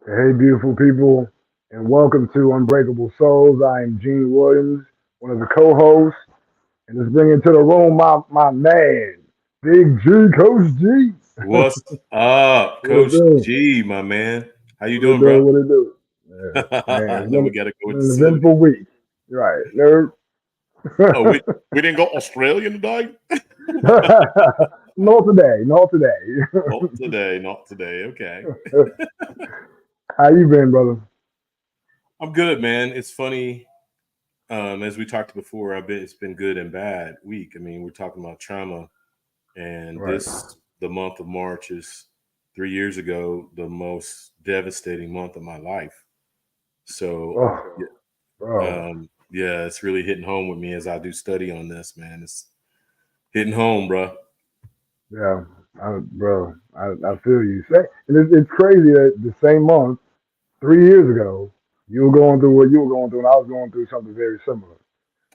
Hey, beautiful people, and welcome to Unbreakable Souls. I am Gene Williams, one of the co-hosts, and let's bring into the room my man, Big G, Coach G. What's up, What it Coach do? G, my man? How you What it doing, do? bro? What it do? Yeah, man, I know we gotta go it's with been the an silly. eventful week. Right, nerd. Oh, we didn't go Australian today. Not today, not today. Not today, not today. Okay, How you been, brother? I'm good, man. It's funny. As we talked before, it's been good and bad week. I mean, we're talking about trauma, and Right. the month of March is 3 years ago the most devastating month of my life. So, Oh, yeah, bro. yeah, it's really hitting home with me as I do study on this, man. It's hitting home, bro. Yeah, bro, I feel you. And it's crazy that the same month, 3 years ago, you were going through what you were going through, and I was going through something very similar.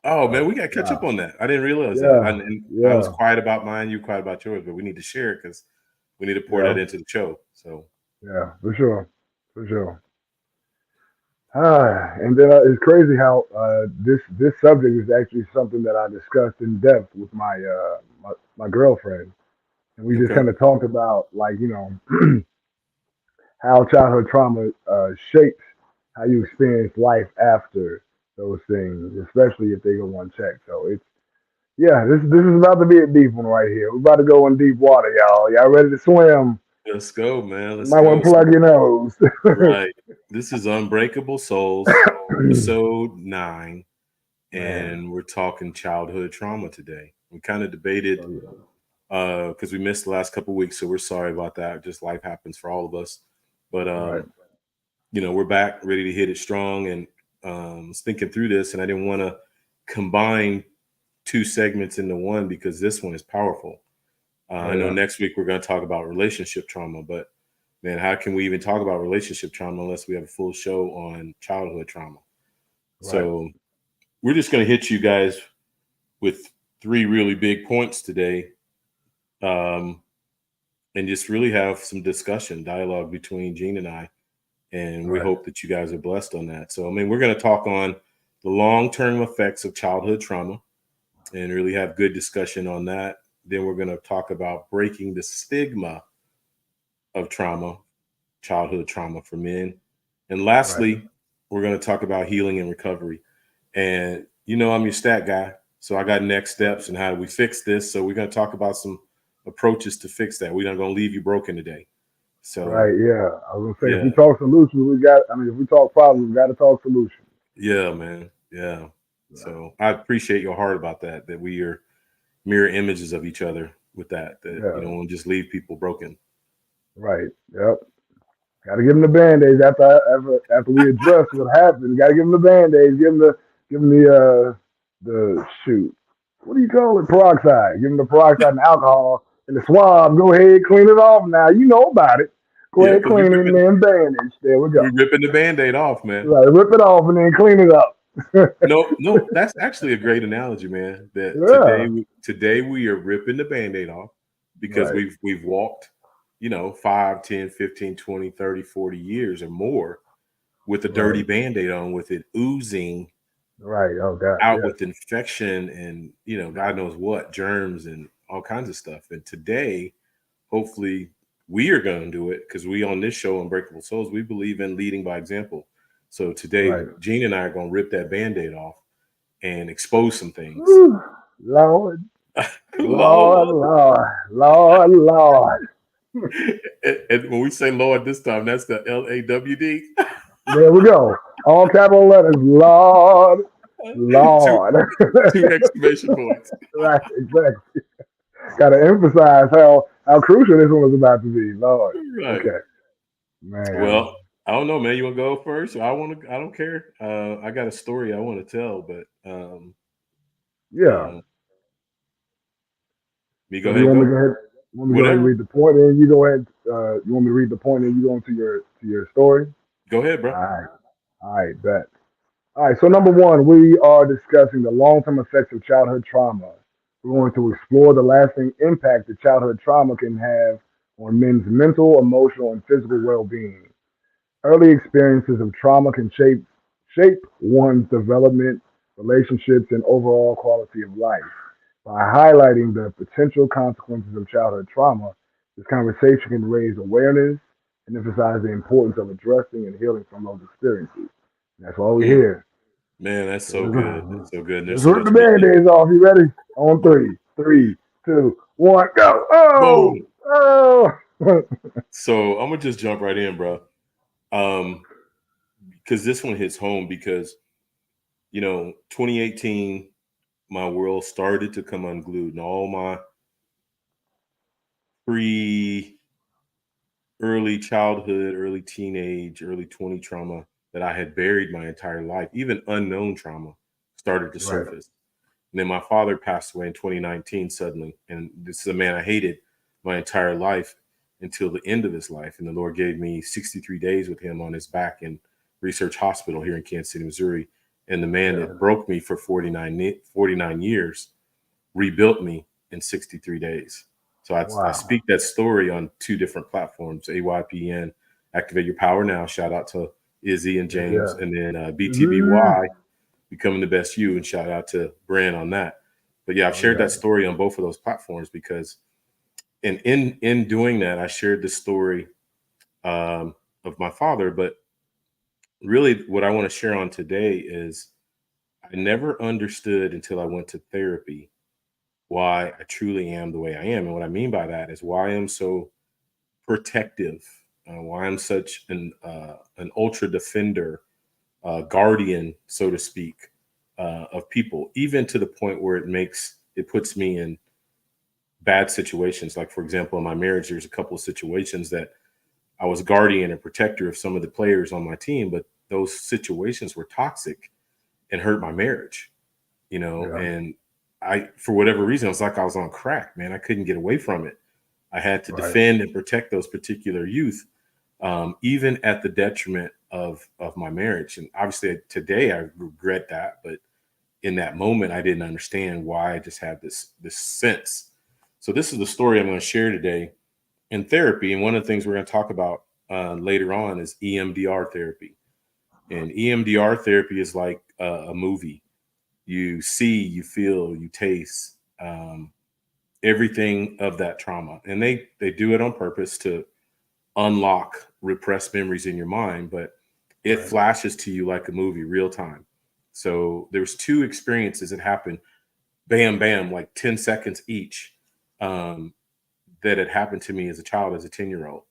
Oh man, we got to catch up Wow. on that. I didn't realize that. Yeah, And I was yeah, quiet about mine, you quiet about yours, but we need to share it because we need to pour yeah, that into the show. So yeah, for sure, for sure. And then it's crazy how this subject is actually something that I discussed in depth with my girlfriend, and we just okay, kind of talked about like how childhood trauma shapes how you experience life after those things, especially if they go unchecked. So it's yeah, this is about to be a deep one right here. We're about to go in deep water, y'all. Y'all ready to swim? let's go, man. You Let's might want go. to So plug your nose. right, this is Unbreakable Souls, episode 9, Man, and we're talking childhood trauma today. We kind of debated so yeah, because we missed the last couple weeks, so we're sorry about that. Just life happens for all of us, but right, we're back ready to hit it strong. And was thinking through this, and I didn't want to combine two segments into one because this one is powerful. oh I know yeah, next week we're going to talk about relationship trauma, but man, how can we even talk about relationship trauma unless we have a full show on childhood trauma? right, So we're just going to hit you guys with three really big points today, um, and just really have some discussion, dialogue between Gene and I. And we right, hope that you guys are blessed on that. So, I mean, we're going to talk on the long term effects of childhood trauma and really have good discussion on that. Then we're going to talk about breaking the stigma of trauma, childhood trauma for men. And right. lastly, we're going to talk about healing and recovery. And I'm your stat guy, so I got next steps and how do we fix this. So we're going to talk about some approaches to fix that. We're not going to leave you broken today. Right, So yeah. I was gonna say if we yeah, talk solutions, we got. I mean, if we talk problems, we got to talk solutions. yeah, man, yeah. Right, So I appreciate your heart about that. That we are mirror images of each other with that. That yeah, won't just leave people broken. right. Yep. Got to give them the band-aids after we address what happened. Got to give them the band-aids. Give them the shoot. What do you call it? Peroxide. Give them the peroxide and alcohol and the swab. Go ahead, clean it off. Now you know about it. Go Yeah, ahead, because clean it and then bandage. There we go. we ripping the band-aid off, man. Right, rip it off and then clean it up. No, no, that's actually a great analogy, man. That Yeah. today we are ripping the band-aid off because Right. we've walked, 5, 10, 15, 20, 30, 40 years or more with a dirty Right. band-aid on, with it oozing Right. Oh God. out Yes. with infection and God knows what, germs and all kinds of stuff. And today, hopefully, we are going to do it because we on this show, Unbreakable Souls, we believe in leading by example. So today, Right. Gene and I are going to rip that band-aid off and expose some things. Whew. Lord, Lord, Lord. Lord, Lord, Lord. And when we say Lord this time, that's the LAWD. There we go. All capital letters. Lord, two, Lord. two exclamation points. Right, exactly. Got to emphasize how crucial this one was about to be. Lord. Right. Okay, man. Well, I don't know, man. You want to go first? I want to. I don't care. I got a story I want to tell, but Yeah. uh, me go So do ahead you and want me to go. go ahead? You want me to go ahead and Whatever. read the point, and you go ahead. You want me to read the point, and you go into your story. Go ahead, bro. All right. All right. Bet. All right, so number one, we are discussing the long term effects of childhood trauma. We're going to explore the lasting impact that childhood trauma can have on men's mental, emotional, and physical well-being. Early experiences of trauma can shape one's development, relationships, and overall quality of life. By highlighting the potential consequences of childhood trauma, this conversation can raise awareness and emphasize the importance of addressing and healing from those experiences. That's why we're Mm, here. man, that's So so good. That's so good. And there's let's so rip the much meat there. band-aids off. You ready? On three. Three, two, one, go. Oh! Boom. Oh! So I'm gonna just jump right in, bro. Um, because this one hits home because 2018, my world started to come unglued, and all my pre early childhood, early teenage, early 20 trauma that I had buried my entire life, even unknown trauma, started to Right, surface. And then my father passed away in 2019 suddenly. And this is a man I hated my entire life until the end of his life. And the Lord gave me 63 days with him on his back in Research Hospital here in Kansas City, Missouri. And the man yeah, that broke me for 49 years rebuilt me in 63 days. So I wow, speak that story on two different platforms, AYPN, Activate Your Power Now. Shout out to Izzy and yeah, James. yeah. And then Mhm. BTBY, Becoming the Best You. And shout out to Brand on that. But yeah, I've Oh shared yeah, that story on both of those platforms because in doing that, I shared the story um, of my father. But really, what I want to share on today is I never understood until I went to therapy why I truly am the way I am. And what I mean by that is why I'm so protective, why I'm such an ultra defender, guardian, so to speak, of people, even to the point where it puts me in bad situations. Like for example, in my marriage, there's a couple of situations that I was guardian and protector of some of the players on my team, but those situations were toxic and hurt my marriage. yeah, And for whatever reason, it was like I was on crack, man. I couldn't get away from it. I had to right, defend and protect those particular youth, even at the detriment of my marriage. And obviously, today I regret that, but in that moment, I didn't understand why I just had this sense. So this is the story I'm going to share today in therapy. And one of the things we're going to talk about later on is EMDR therapy. And EMDR therapy is like a movie. You see, you feel, you taste. Everything of that trauma, and they do it on purpose to unlock repressed memories in your mind, but it right, flashes to you like a movie real time. So there's two experiences that happened, bam bam, like 10 seconds each, um, that had happened to me as a child, as a 10-year-old,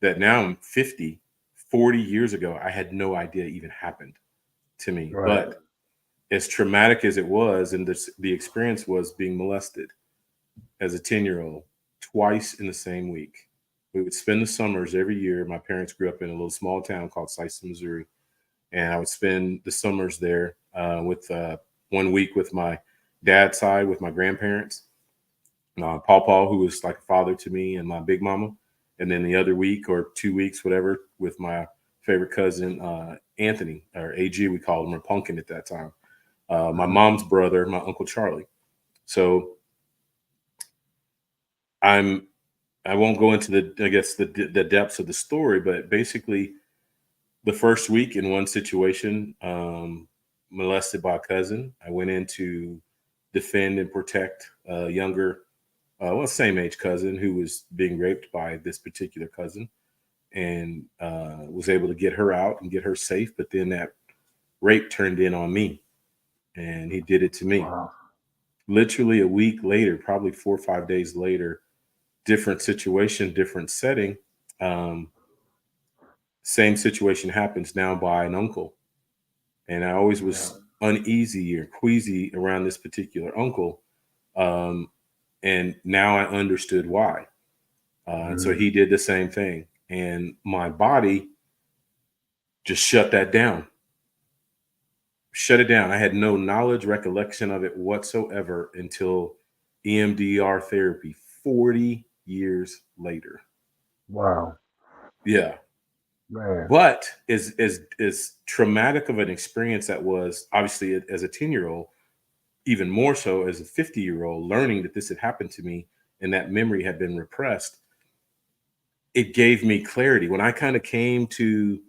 that now I'm 50, 40 years ago I had no idea even happened to me. right, But as traumatic as it was, and the experience was being molested as a 10-year-old twice in the same week. We would spend the summers every year. My parents grew up in a little small town called Sison, Missouri. And I would spend the summers there with 1 week with my dad's side, with my grandparents, Paw, who was like a father to me, and my big mama. And then the other week or 2 weeks, whatever, with my favorite cousin, Anthony, or AG, we called him, or Pumpkin at that time. My mhm, mom's brother, my Uncle Charlie. So I'm I won't go into the depths of the story, but basically the first week in one situation, molested by a cousin. I went in to defend and protect a younger, same age cousin who was being raped by this particular cousin, and was able to get her out and get her safe. But then that rape turned in on me, and he did it to me. wow, Literally a week later, probably 4 or 5 days later, different situation, different setting. Um, Same situation happens now by an uncle. And I always yeah, was uneasy or queasy around this particular uncle. Um, and now I understood why. And so mhm, he did the same thing. And my body just shut that down, shut it down. I had no knowledge, recollection of it whatsoever until EMDR therapy 40 years later. wow, Yeah. man, But as traumatic of an experience that was, obviously as a 10-year-old, even more so as a 50-year-old, learning that this had happened to me and that memory had been repressed, it gave me clarity. When I kind of came to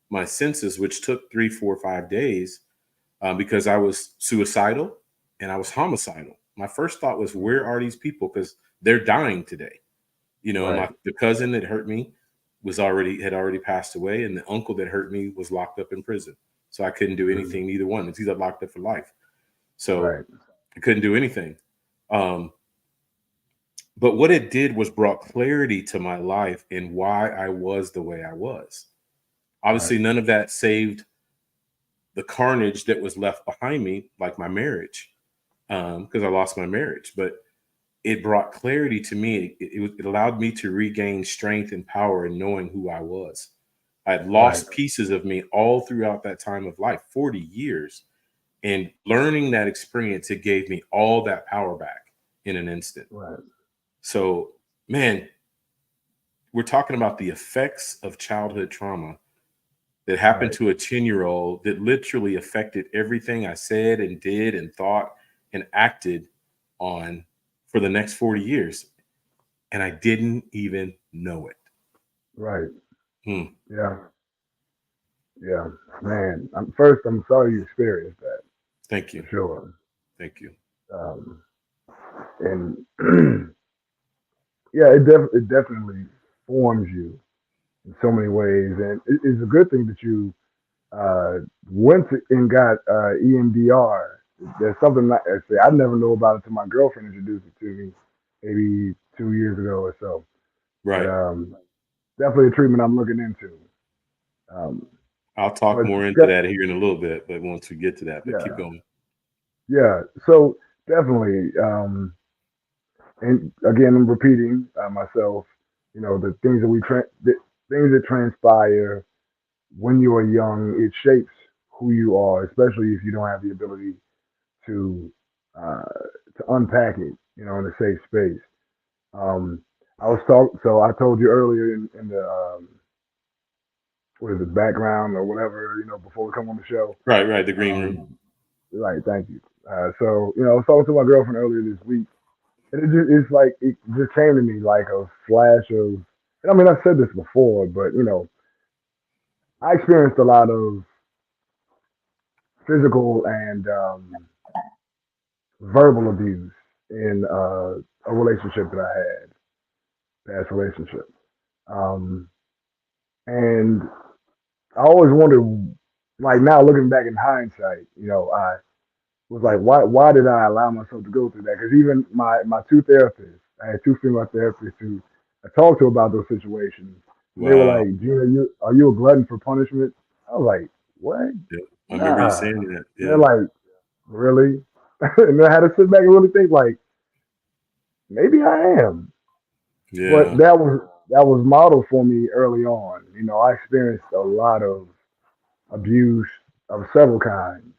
my senses, which took 3, 4, 5 days, because I was suicidal and I was homicidal. My first thought was, where are these people? Because they're dying today. Right. The cousin that hurt me had already passed away, and the uncle that hurt me was locked up in prison. So I couldn't do Mhm. anything. Either one. He's locked up for life. So Right. I couldn't do anything. Um, but what it did was brought clarity to my life and why I was the way I was. Right. Obviously, none of that saved the carnage that was left behind me, like my marriage, because I lost my marriage. But it brought clarity to me. It allowed me to regain strength and power in knowing who I was. I had Right. lost pieces of me all throughout that time of life, 40 years. And learning that experience, it gave me all that power back in an instant. Right. So, man, we're talking about the effects of childhood trauma that happened Right. to a 10-year-old that literally affected everything I said and did and thought and acted on for the next 40 years. And I didn't even know it. Right. Hmm. Yeah. Yeah. Man, I'm sorry you experienced that Thank for you. sure. Thank you. Um, and yeah, it definitely forms you in so many ways, and it's a good thing that you uh, went and got EMDR. There's something like I say I never knew about it until my girlfriend introduced it to me, maybe 2 years ago or so. But Right. definitely a treatment I'm looking into. Um, I'll talk but more into that here in a little bit, but once we get to that, but keep yeah, going. yeah. So definitely, and again, I'm repeating myself. You know, the things that transpire when you are young, it shapes who you are, especially if you don't have the ability to uh, to unpack it, you know, in a safe space. Um, so I told you earlier in the what is it, background or whatever, you know, before we come on the show. Right, right. The green room. Um, right, thank you. So you know, I was talking to my girlfriend earlier this week, and it's like it just came to me like a flash of. And I mean, I've said this before, but you know, I experienced a lot of physical and verbal abuse in a relationship that I had, past relationship. Um, and I always wondered, like now looking back in hindsight, you know, I was like, why did I allow myself to go through that? Because even my two therapists, I had two female therapists who I talked to about those situations, and they were Wow. like, Gina, are you a glutton for punishment? I was like, what? Yeah. I remember you Nah. saying that. And they're Yeah. like, really? And I had to sit back and really think, like, maybe I am. But Yeah. that was modeled for me early on. You know, I experienced a lot of abuse of several kinds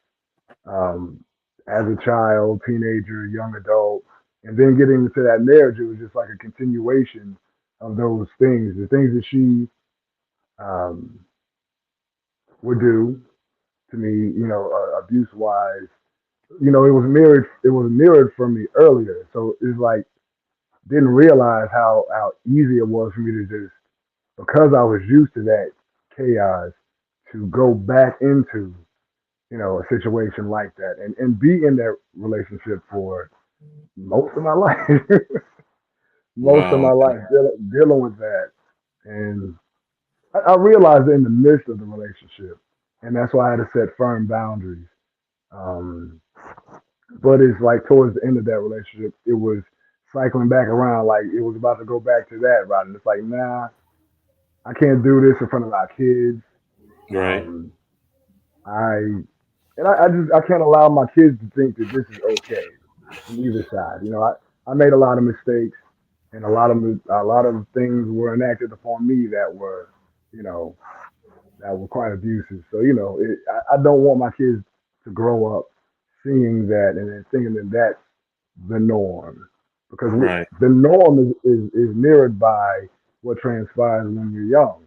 um, as a child, teenager, young adult, and then getting into that marriage. It was just like a continuation of those things, the things that she um, would do to me. You know, abuse wise. You know, it was mirrored. It was mirrored from me earlier. So it's like didn't realize how easy it was for me to just because I was used to that chaos to go back into, you know, a situation like that and be in that relationship for most of my life. Most of Wow. my life dealing with that. And I realized in the midst of the relationship. And that's why I had to set firm boundaries. Um, but it's like towards the end of that relationship, it was cycling back around like it was about to go back to that, right? And it's like, nah, I can't do this in front of our kids. Right. Um, I I just I can't allow my kids to think that this is okay from either side. You know, I made a lot of mistakes, and a lot of things were enacted upon me that were, you know, that were quite abusive. So you know, I don't want my kids to grow up seeing that and then thinking that that's the norm, because Right. the norm is mirrored by what transpires when you're young.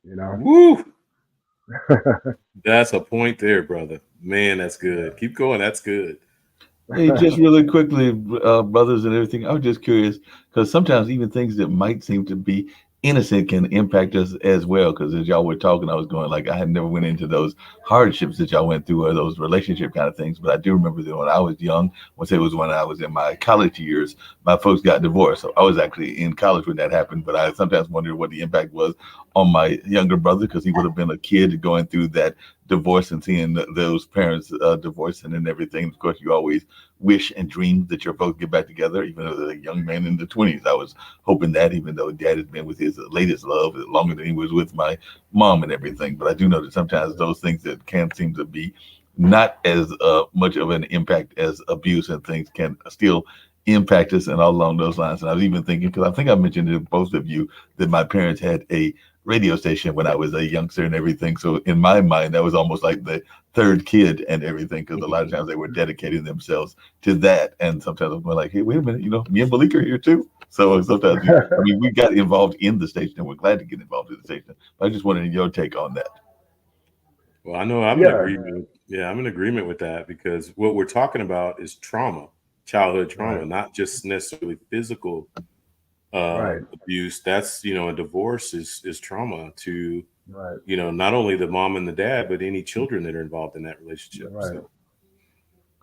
You know. Woo. That's a point there, brother. Man, that's good. Yeah. Keep going. That's good. Hey, just really quickly, brothers and everything. I was just curious because sometimes even things that might seem to be innocent can impact us as well. Because as y'all were talking, I was going like I had never went into those hardships that y'all went through or those relationship kind of things. But I do remember that when I was young, once it was when I was in my college years, my folks got divorced. So I was actually in college when that happened. But I sometimes wondered what the impact was on my younger brother because he would have been a kid going through that divorce and seeing those parents divorcing and everything. Of course, you always wish and dream that your folks get back together, even as a young man in the 20s. I was hoping that, even though dad has been with his latest love longer than he was with my mom and everything. But I do know that sometimes those things that can seem to be not as much of an impact as abuse and things can still impact us and all along those lines. And I was even thinking, because I think I mentioned to both of you that my parents had a radio station when I was a youngster and everything. So in my mind, that was almost like the third kid and everything, because a lot of times they were dedicating themselves to that. And sometimes I'm like, hey, wait a minute, me and Malik are here too. So sometimes, we got involved in the station and we're glad to get involved in the station. But I just wanted your take on that. Well, I know I'm in Yeah, agreement. Yeah, I'm in agreement with that because what we're talking about is trauma, childhood trauma, right, not just necessarily physical right, abuse. That's a divorce is trauma to right, not only the mom and the dad, but any children that are involved in that relationship. right. So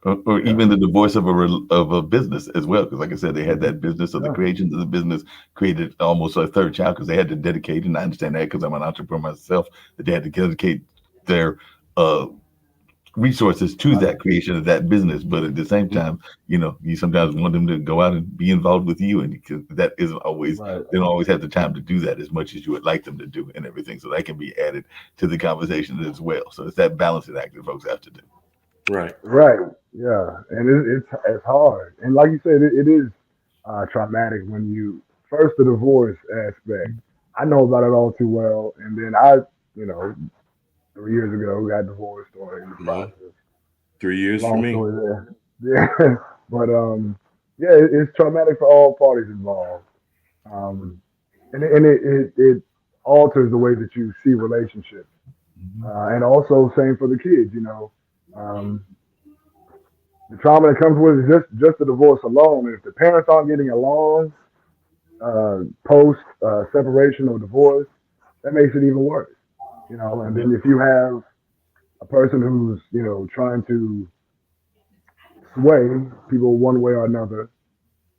Or Yeah, even the divorce of a business as well, because like I said, they had that business, or the yeah, creation of the business created almost a third child because they had to dedicate, and I understand that because I'm an entrepreneur myself, that they had to dedicate their uh, resources to right, that creation of that business. But at the same mhm, time, you sometimes want them to go out and be involved with you, and because that isn't always, right. they don't always have the time to do that as much as you would like them to do, and everything. So that can be added to the conversation as well. So it's that balancing act that folks have to do. right. Right. Yeah, and it's hard, and like you said, it is traumatic when you first the divorce aspect. I know about it all too well, and then you know, 3 years ago got divorced or in the No, process. 3 years for Long me. story there. Yeah, but yeah, it's traumatic for all parties involved, um, and it alters the way that you see relationships, and also same for the kids. Um, the trauma that comes with it is just the divorce alone. And if the parents aren't getting along post separation or divorce, that makes it even worse. And Yeah. then if you have a person who's trying to sway people one way or another,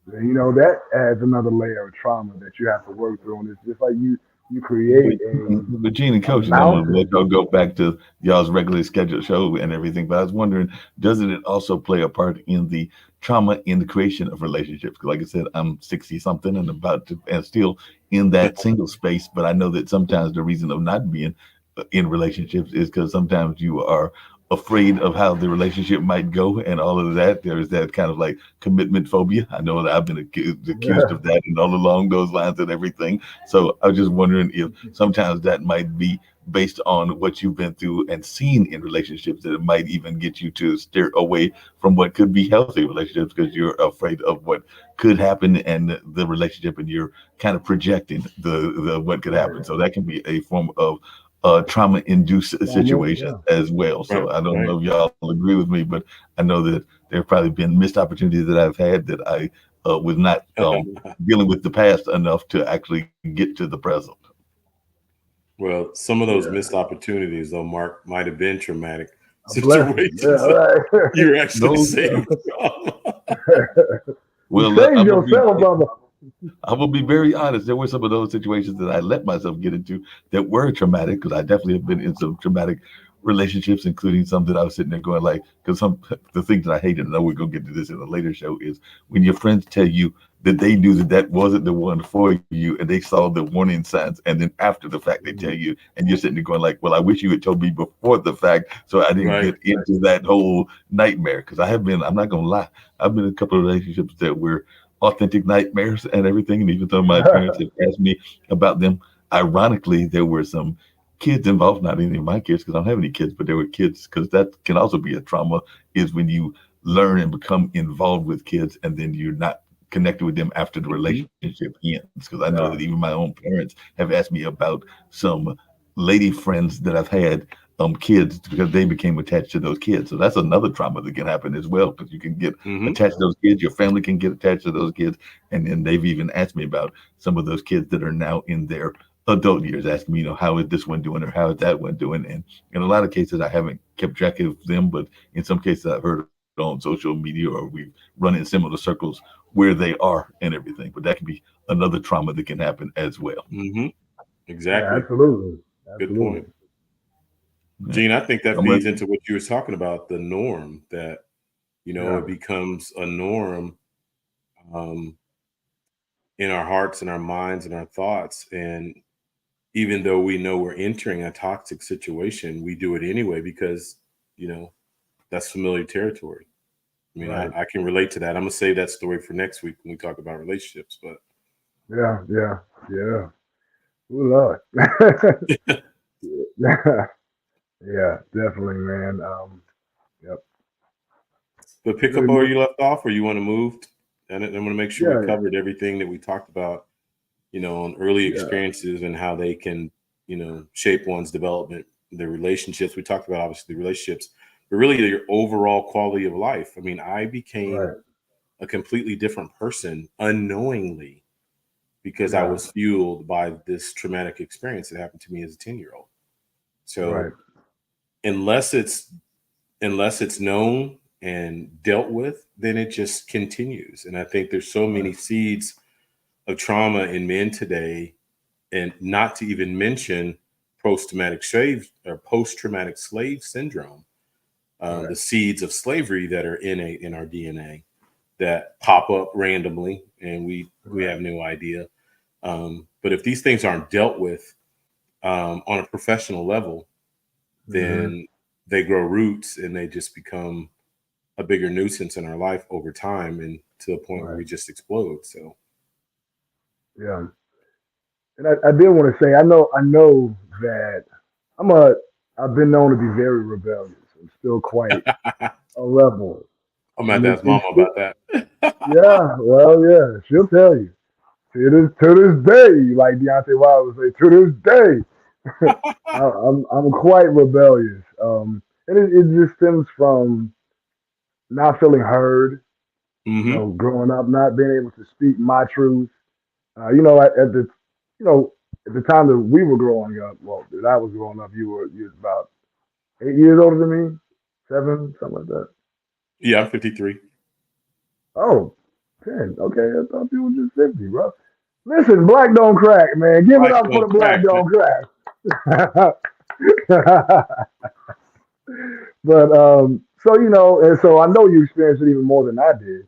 then that adds another layer of trauma that you have to work through. And it's just like you create But Gene and a Coach, and I'm going to let mountain. y'all go back to y'all's regularly scheduled show and everything. But I was wondering, doesn't it also play a part in the trauma in the creation of relationships? Because, like I said, I'm 60 something and about to, and still in that single space. But I know that sometimes the reason of not being in relationships is because sometimes you are afraid of how the relationship might go and all of that. There's that kind of like commitment phobia. I know that I've been accused Yeah, of that and all along those lines and everything. So I was just wondering if sometimes that might be based on what you've been through and seen in relationships, that it might even get you to steer away from what could be healthy relationships because you're afraid of what could happen and the relationship, and you're kind of projecting the what could right. happen. So that can be a form of trauma induced Trauma. situation Yeah, as well. Right. So I don't Right. know if y'all agree with me, but I know that there have probably been missed opportunities that I've had that I was not dealing with the past enough to actually get to the present. Well, some of those yeah. missed opportunities, though, Mark, might have been traumatic A blessing. Yeah, situations that right. you actually Those, saved from. You well, saved yourself, brother. I will be very honest. There were some of those situations that I let myself get into that were traumatic, because I definitely have been in some traumatic relationships, including some that I was sitting there going like, because some the things that I hated, and I know we're gonna get to this in a later show, is when your friends tell you that they knew that that wasn't the one for you, and they saw the warning signs, and then after the fact they tell Mm, you, and you're sitting there going like, well, I wish you had told me before the fact, so I didn't Right. get into that whole nightmare. Because I have been, I'm not gonna lie, I've been in a couple of relationships that were authentic nightmares and everything. And even though my parents have asked me about them, ironically, there were some kids involved, not any of my kids, because I don't have any kids, but there were kids, because that can also be a trauma, is when you learn and become involved with kids and then you're not connected with them after the mhm. relationship ends. Because I know that Yeah. even my own parents have asked me about some lady friends that I've had kids because they became attached to those kids. So that's another trauma that can happen as well, because you can get attached to those kids, your family can get attached to those kids. And then they've even asked me about some of those kids that are now in their adult years, asking me, how is this one doing or how is that one doing? And in a lot of cases, I haven't kept track of them, but in some cases I've heard on social media or we run in similar circles where they are and everything. But that can be another trauma that can happen as well. Yeah, Exactly. absolutely. Good point. Absolutely. Gene, I think that I'm feeds ready. into what you were talking about, the norm, that, Yeah. it becomes a norm in our hearts and our minds and our thoughts. And even though we know we're entering a toxic situation, we do it anyway because, that's familiar territory. I mean, Right. I can relate to that. I'm going to save that story for next week when we talk about relationships. But Yeah. Yeah. Yeah. Ooh, Lord. Yeah. Yeah. Definitely, man. Yep. but pick up Really where move. you left off, or you want to move. And I want to make sure we Yeah. covered everything that we talked about, on early Yeah. experiences and how they can, shape one's development, the relationships. We talked about obviously the relationships, but really your overall quality of life. I mean, I became Right. a completely different person unknowingly because I Yeah. was fueled by this traumatic experience that happened to me as a 10-year-old. Right. So unless it's known and dealt with, then it just continues. And I think there's so Right. many seeds of trauma in men today, and not to even mention post-traumatic slave syndrome, Right. the seeds of slavery that are in our DNA that pop up randomly, and we Right. have no idea. But if these things aren't dealt with on a professional level, Mm-hmm. then they grow roots and they just become a bigger nuisance in our life over time, and to the point where Right. we just explode. So Yeah. And I did want to say, I know that I'm a, I've been known to be very rebellious. I'm still quite a rebel. I'm gonna have And to ask it's Mama still, about that. yeah, well, yeah, she'll tell you. To this day, like Deontay Wilder would say, to this day, I'm quite rebellious. And it just stems from not feeling heard, Hmm. growing up, not being able to speak my truth. At the, you know, at the time that we were growing up, well, that I was growing up, you was about 8 years older than me, 7, something like that. Yeah, I'm 53. Oh, 10. Okay, I thought you were just 50, bro. Listen, black don't crack, man. Give it Life up for don't the black crack, man. don't crack. But so and so I know you experienced it even more than I did,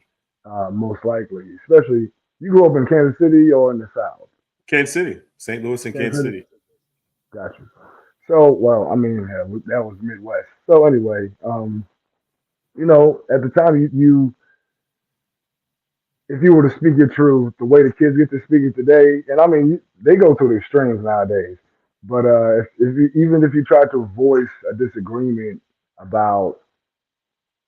most likely. Especially you grew up in Kansas City or in the South. Kansas City, St. Louis, and Kansas Kansas City. City. Got you. So, well, I mean, yeah, that was Midwest. So anyway, at the time, if you were to speak your truth, the way the kids get to speak it today, and I mean, they go to the extremes nowadays. But even if you try to voice a disagreement about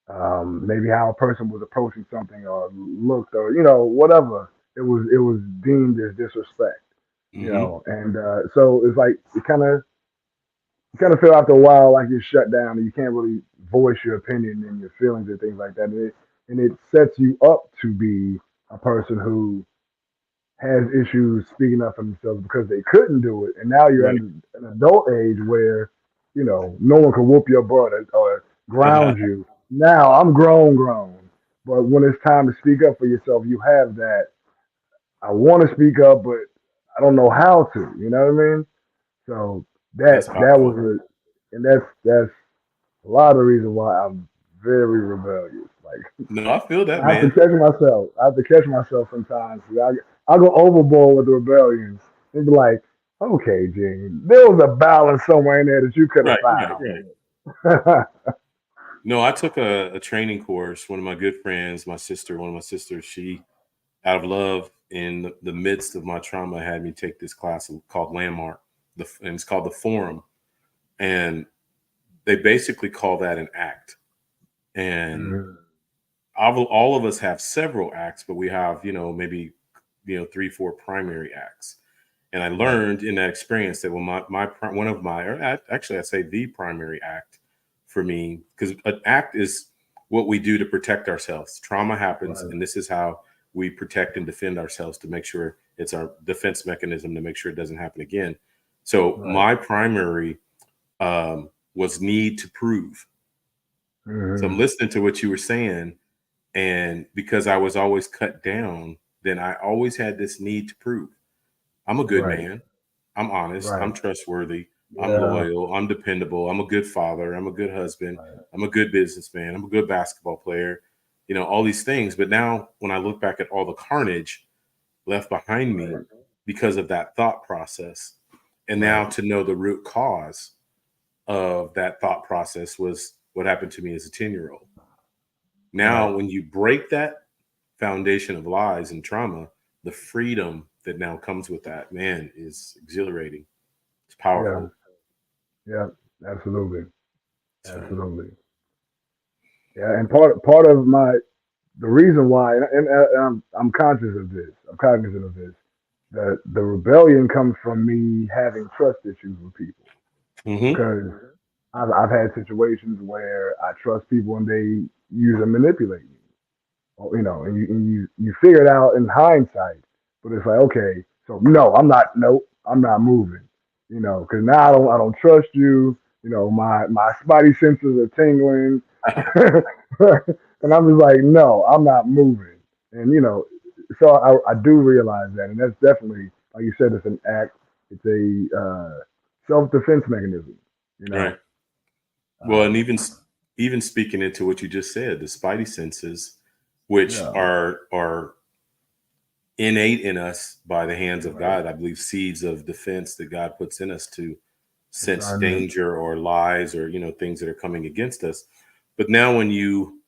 maybe how a person was approaching something or looked or whatever, it was deemed as disrespect. Hmm. And so it's like you kind of feel after a while like you're shut down and you can't really voice your opinion and your feelings and things like that. And it sets you up to be a person who has issues speaking up for themselves because they couldn't do it. And now you're at Right. an adult age where, no one can whoop your butt or ground you. Now I'm grown. But when it's time to speak up for yourself, you have that. I want to speak up, but I don't know how to. You know what I mean? So That's that was powerful. and that's a lot of the reason why I'm very rebellious. Like No, I feel that, I have to man. catch myself. I have to catch myself sometimes. I go overboard with the rebellion and be like, okay, Gene, there was a balance somewhere in there that you could have Right, right, right. found. No, I took a training course. One of my good friends, one of my sisters, she, out of love, in the midst of my trauma, had me take this class called Landmark. And it's called the Forum, and they basically call that an act. And Mhm. all of us have several acts, but we have maybe 3, 4 primary acts. And I learned in that experience that when one of my, or actually I say the primary act for me, because an act is what we do to protect ourselves. Trauma happens, Right. and this is how we protect and defend ourselves to make sure it's our defense mechanism to make sure it doesn't happen again. So Right. my primary was need to prove. So I'm Mm-hmm. listening to what you were saying, and because I was always cut down, then I always had this need to prove. I'm a good Right. man. I'm honest. Right. I'm trustworthy. I'm Yeah. loyal. I'm dependable. I'm a good father. I'm a good husband. Right. I'm a good businessman. I'm a good basketball player. All these things. But now when I look back at all the carnage left behind me Right. because of that thought process, and now Right. to know the root cause of that thought process was what happened to me as a 10-year-old. Right. Now, when you break that foundation of lies and trauma, the freedom that now comes with that, man, is exhilarating. It's Yeah. powerful. Yeah. Absolutely. So, Absolutely. Yeah. And part of the reason why, and I'm conscious of this. I'm cognizant of this. That the rebellion comes from me having trust issues with people hmm because I've had situations where I trust people and they use and manipulate me. And you figure it out in hindsight, but it's like, okay, so no, I'm not, nope, I'm not moving, because now I don't trust you. My spidey senses are tingling, and I'm just like, no, I'm not moving, and so I do realize that, and that's definitely, like you said, it's an act, it's a self defense mechanism, you know. right. Well, and Um, even speaking into what you just said, the spidey senses, which yeah, are innate in us by the hands of right. God, I believe seeds of defense that God puts in us to sense Assignment, danger or lies or things that are coming against us. But now when you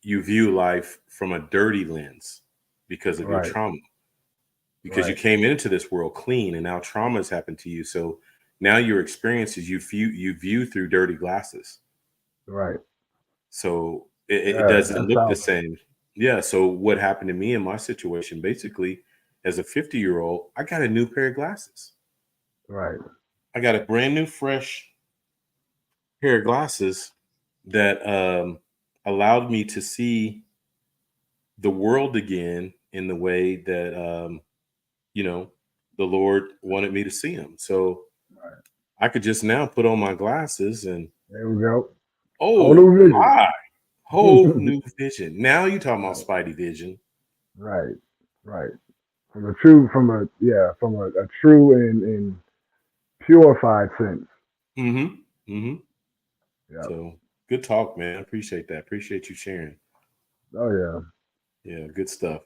view life from a dirty lens because of your right, trauma, because you right, came into this world clean and now trauma has happened to you. So now your experiences you view through dirty glasses. right. So it Yeah, doesn't that's look the powerful. same. Yeah. So what happened to me in my situation, basically, as a 50-year-old, I got a new pair of glasses. Right, I got a brand new, fresh pair of glasses that allowed me to see the world again in the way that you know the Lord wanted me to see him. So right. I could just now put on my glasses and There we go. Whole oh new vision. my, whole new vision. Now you talking about Right, Spidey vision. right, right. From a true and purified sense. Mm-hmm. Mm-hmm. Yeah. So good talk, man. I appreciate that. Appreciate you sharing. Oh yeah. Yeah, good stuff.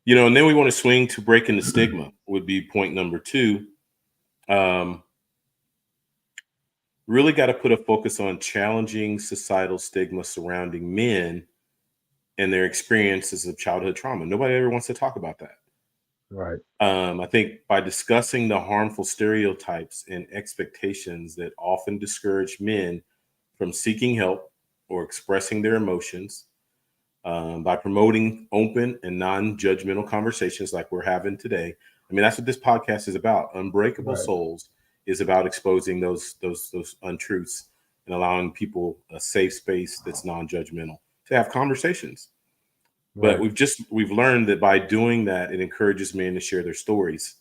And then we want to swing to breaking the stigma would be point number two. Um, really got to put a focus on challenging societal stigma surrounding men and their experiences of childhood trauma. Nobody ever wants to talk about that. Right, I think by discussing the harmful stereotypes and expectations that often discourage men from seeking help or expressing their emotions, by promoting open and non-judgmental conversations like we're having today. I mean, that's what this podcast is about. Unbreakable right, Souls is about exposing those untruths and allowing people a safe space that's non-judgmental to have conversations. But right, we've learned that by doing that, it encourages men to share their stories,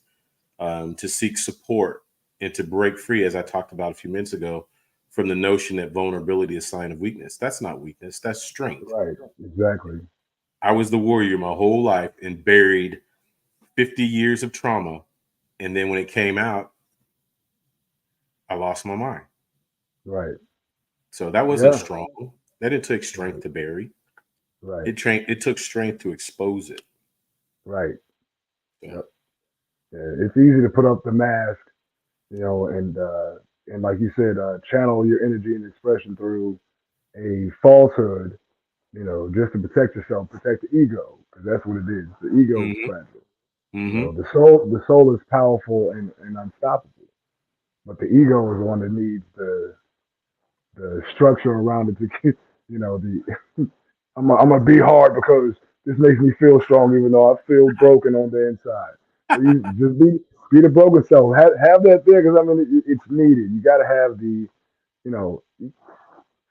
to seek support, and to break free, as I talked about a few minutes ago, from the notion that vulnerability is a sign of weakness. That's not weakness. That's strength. right. Exactly. I was the warrior my whole life and buried 50 years of trauma. And then when it came out, I lost my mind. Right. So that wasn't Yeah. strong. That didn't take strength Right. to bury. Right. It took strength to expose it. Right. So, Yep. Yeah. It's easy to put up the mask, and like you said, channel your energy and expression through a falsehood, just to protect yourself, protect the ego, because that's what it is. The ego is hmm fragile. hmm The soul is powerful and unstoppable, but the ego is the one that needs the structure around it to keep, the I'm gonna be hard because this makes me feel strong, even though I feel broken on the inside. You just be the broken self. Have that there because I mean it's needed. You got to have the you know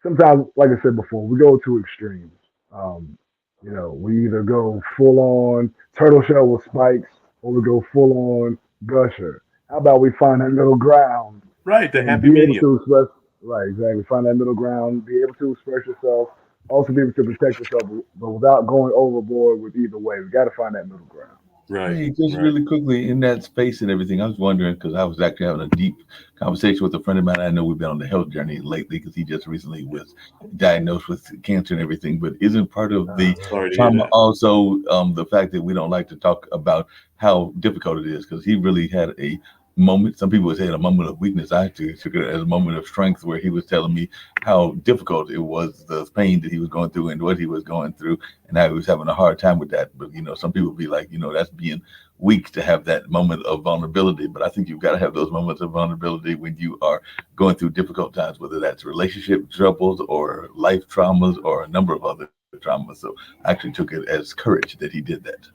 sometimes, like I said before, we go to extremes. Um, we either go full on turtle shell with spikes or we go full on gusher. How about we find that middle ground Right, the and happy be able medium. to express, right, exactly, find that middle ground, be able to express yourself, also be able to protect yourself, but without going overboard with either way. We got to find that middle ground. Right, Hey, just right. really quickly in that space and everything, I was wondering because I was actually having a deep conversation with a friend of mine. I know we've been on the health journey lately because he just recently was diagnosed with cancer and everything. But isn't part of the Sorry to hear trauma that. also the fact that we don't like to talk about how difficult it is? Because he really had a moment. Some people would say a moment of weakness. I actually took it as a moment of strength where he was telling me how difficult it was, the pain that he was going through and what he was going through, and how he was having a hard time with that. But some people be like, that's being weak to have that moment of vulnerability. But I think you've got to have those moments of vulnerability when you are going through difficult times, whether that's relationship troubles or life traumas or a number of other traumas. So I actually took it as courage that he did that.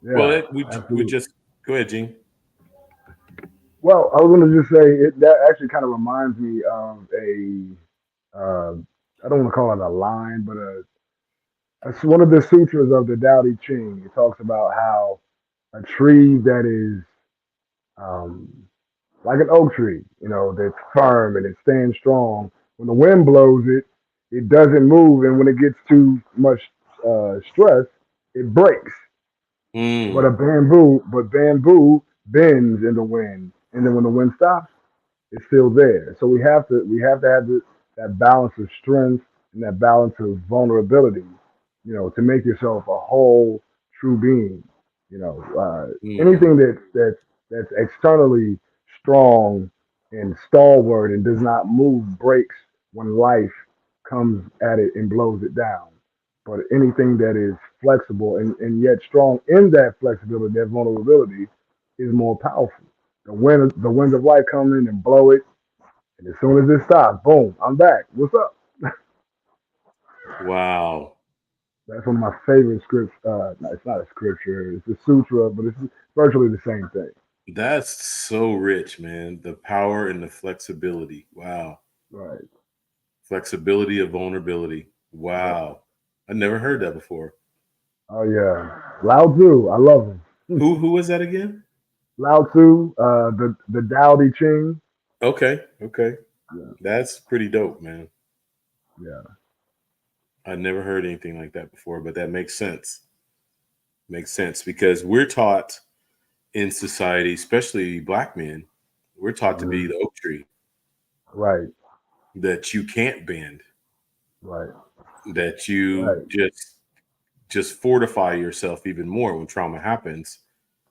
Well, Yeah, we absolutely. just go ahead, Gene. Well, I was going to just say that actually kind of reminds me of uh, I don't want to call it a line, but it's one of the sutras of the Tao Te Ching. It talks about how a tree that is um, like an oak tree, that's firm and it stands strong. When the wind blows it, it doesn't move, and when it gets too much stress, it breaks. Mm, But bamboo bends in the wind, and then when the wind stops, it's still there. So we have to have that balance of strength and that balance of vulnerability, to make yourself a whole true being. mm. Anything that's externally strong and stalwart and does not move breaks when life comes at it and blows it down. But anything that is flexible and yet strong in that flexibility, that vulnerability, is more powerful. The winds of life come in and blow it, and as soon as it stops, boom, I'm back. What's up? Wow. That's one of my favorite scripts. No, it's not a scripture; it's a sutra, but it's virtually the same thing. That's so rich, man. The power and the flexibility. Wow. Right. Flexibility of vulnerability. Yep. Wow. I never heard that before. Oh yeah. Lao Tzu, I love him. Who was that again? Lao Tzu, the Tao Te Ching. Okay, okay. Yeah. That's pretty dope, man. Yeah. I never heard anything like that before, but that makes sense. Makes sense because we're taught in society, especially black men, we're taught to be Mhm. the oak tree Right. that you can't bend, Right. that you Right. just fortify yourself even more when trauma happens,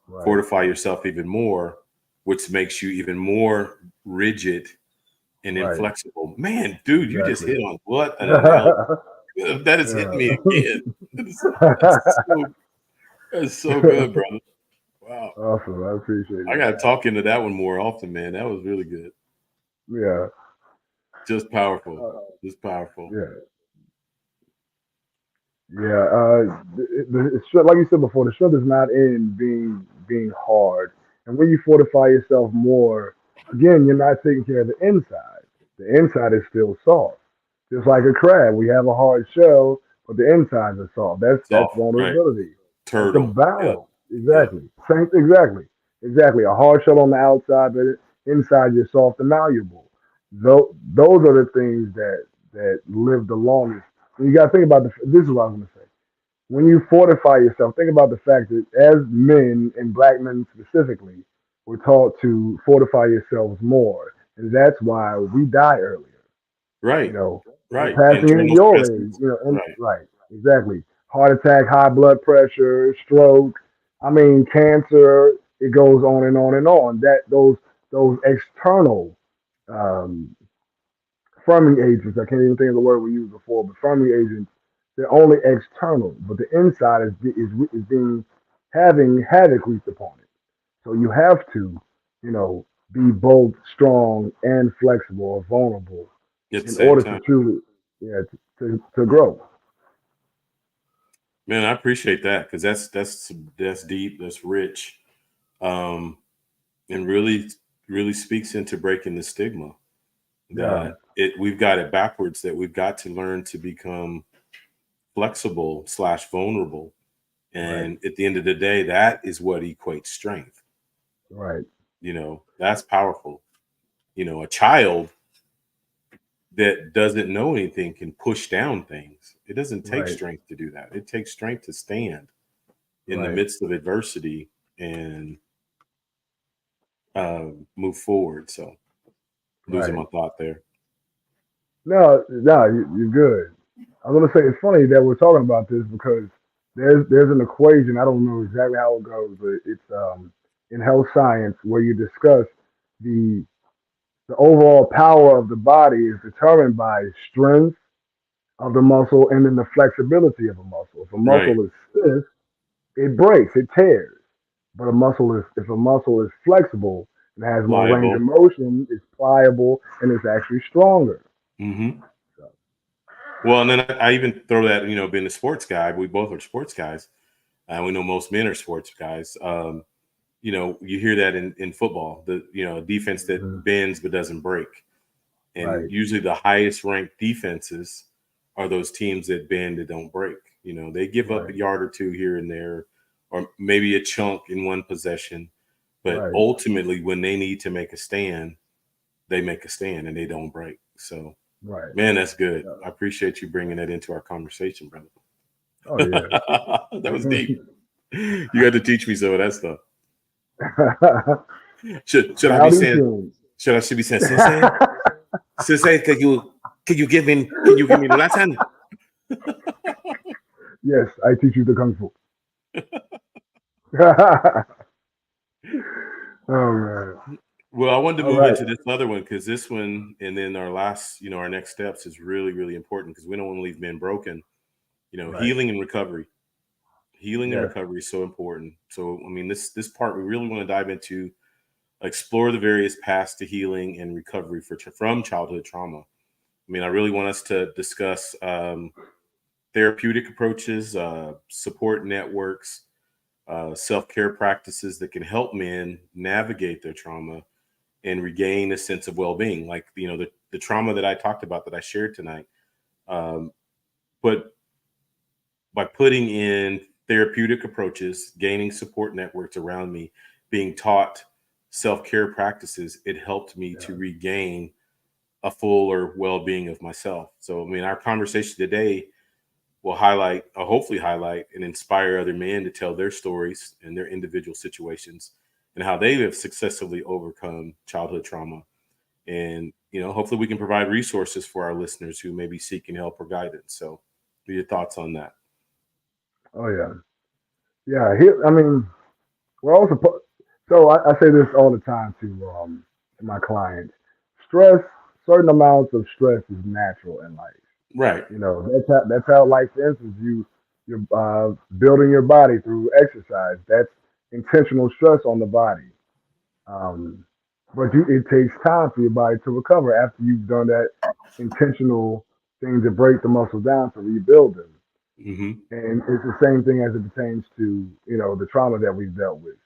Right. fortify yourself even more, which makes you even more rigid and Right. inflexible. Man, dude, you just Exactly. hit on what an analogy. That has hit Yeah. me again. That's so good, brother. Wow. Awesome. I appreciate I it, gotta man. talk into that one more often, man. That was really good. Yeah. Just powerful. Uh, Just powerful. yeah. Yeah. Like you said before, the strength is not in being hard, and when you fortify yourself more, again, you're not taking care of the inside. The inside is still soft, just like a crab. We have a hard shell, but the insides are soft. That's Soft, right? vulnerability. That's a Turtle. Yep. balance. Yep. Exactly. Same. Exactly. A hard shell on the outside, but inside you're soft and malleable. Those are the things that live the longest. And you got to think about this is what I'm going to say. When you fortify yourself, think about the fact that as men and black men specifically, we're taught to fortify yourselves more, and that's why we die earlier. You Right. know, we're Right. passing in Internal your age. stressors. And Right. right, exactly. Heart attack, high blood pressure, stroke. I mean, cancer. It goes on and on and on. Those external um, firming agents. I can't even think of the word we used before, but firming agents. They're only external, but the inside is being having havoc wreaked upon it. So you have to, be both strong and flexible or vulnerable At the in same order to time. truly, yeah, to grow. Man, I appreciate that because that's deep, that's rich. and really, really speaks into breaking the stigma Yeah. that we've got it backwards, that we've got to learn to become flexible / vulnerable. Right. And at the end of the day, that is what equates strength. Right. That's powerful. A child that doesn't know anything can push down things. It doesn't take Right. strength to do that. It takes strength to stand in the Right. midst of adversity and move forward. So losing Right. my thought there. No, no, you're good. I was gonna say it's funny that we're talking about this because there's an equation. I don't know exactly how it goes, but it's in health science where you discuss the the overall power of the body is determined by strength of the muscle and then the flexibility of a muscle. If a Right. muscle is stiff, it breaks, it tears. But a muscle is if a muscle is flexible and has more range of Pliable. motion, it's pliable and it's actually stronger. Hmm. So, Well, and then I even throw that, being a sports guy, we both are sports guys. We know most men are sports guys. You hear that in football, a defense that mhm, bends but doesn't break. And right, usually the highest ranked defenses are those teams that bend that don't break. They give up right, a yard or two here and there, or maybe a chunk in one possession. But right. ultimately, when they need to make a stand, they make a stand and they don't break. So, Right. man, that's good. Yeah. I appreciate you bringing that into our conversation, brother. Oh yeah. That was deep. You got to teach me some of that stuff. Should I be Rowdy saying? tunes. Should be saying, Sensei? Sensei, can you give me the lesson? Yes, I teach you the kung fu. Oh man. Well, I wanted to All move right. into this other one because this one, and then our last, our next steps is really, really important because we don't want to leave men broken. Right. Healing and recovery. Healing and Yes. recovery is so important. So, I mean, this part we really want to dive into, explore the various paths to healing and recovery from childhood trauma. I mean, I really want us to discuss therapeutic approaches, support networks, self care practices that can help men navigate their trauma and regain a sense of well being. Like, the trauma that I talked about that I shared tonight. Um, but by putting in therapeutic approaches, gaining support networks around me, being taught self care practices, it helped me to Yeah. regain a fuller well being of myself. So, I mean, our conversation today will hopefully highlight and inspire other men to tell their stories and their individual situations and how they have successfully overcome childhood trauma. And, hopefully we can provide resources for our listeners who may be seeking help or guidance. So, what are your thoughts on that? Oh yeah. Yeah. I mean, we're also. So I say this all the time to my clients. Stress. Certain amounts of stress is natural in life. Right. That's how like for instance you're building your body through exercise. That's intentional stress on the body. Um, but it takes time for your body to recover after you've done that intentional thing to break the muscle down to rebuild them. Hmm. And it's the same thing as it pertains to the trauma that we've dealt with.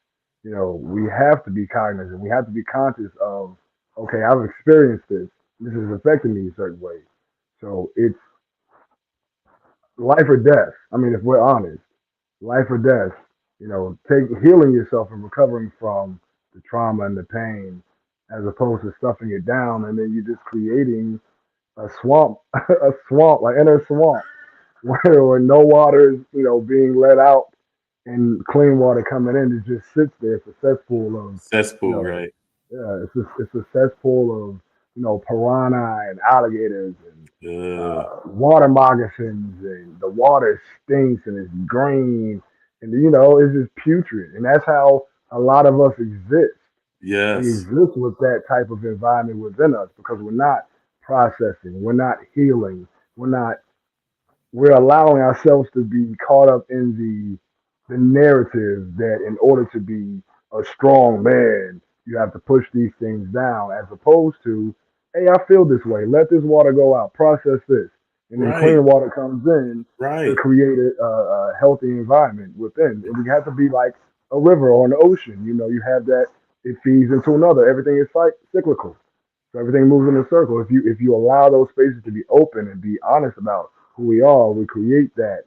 We have to be cognizant. We have to be conscious of, okay, I've experienced this. This has affected me a certain way. So it's life or death. I mean, if we're honest, life or death. Take healing yourself and recovering from the trauma and the pain, as opposed to stuffing it down and then you're just creating a swamp, a swamp, like inner swamp, where no water is, being let out and clean water coming in. It just sits there. It's a cesspool of, you Cesspool, know, right? yeah, it's a cesspool of, piranha and alligators and Uh, water moccasins, and the water stinks and it's green, and it's just putrid. And that's how a lot of us exist. We yes. exist with that type of environment within us because we're not processing, we're not healing, we're not we're allowing ourselves to be caught up in the narrative that in order to be a strong man, you have to push these things down, as opposed to, hey, I feel this way. Let this water go out. Process this, and then Right. clean water comes in to Right. create a healthy environment within. And we have to be like a river or an ocean. You have that, it feeds into another. Everything is cyclical. So everything moves in a circle. If you allow those spaces to be open and be honest about who we are, we create that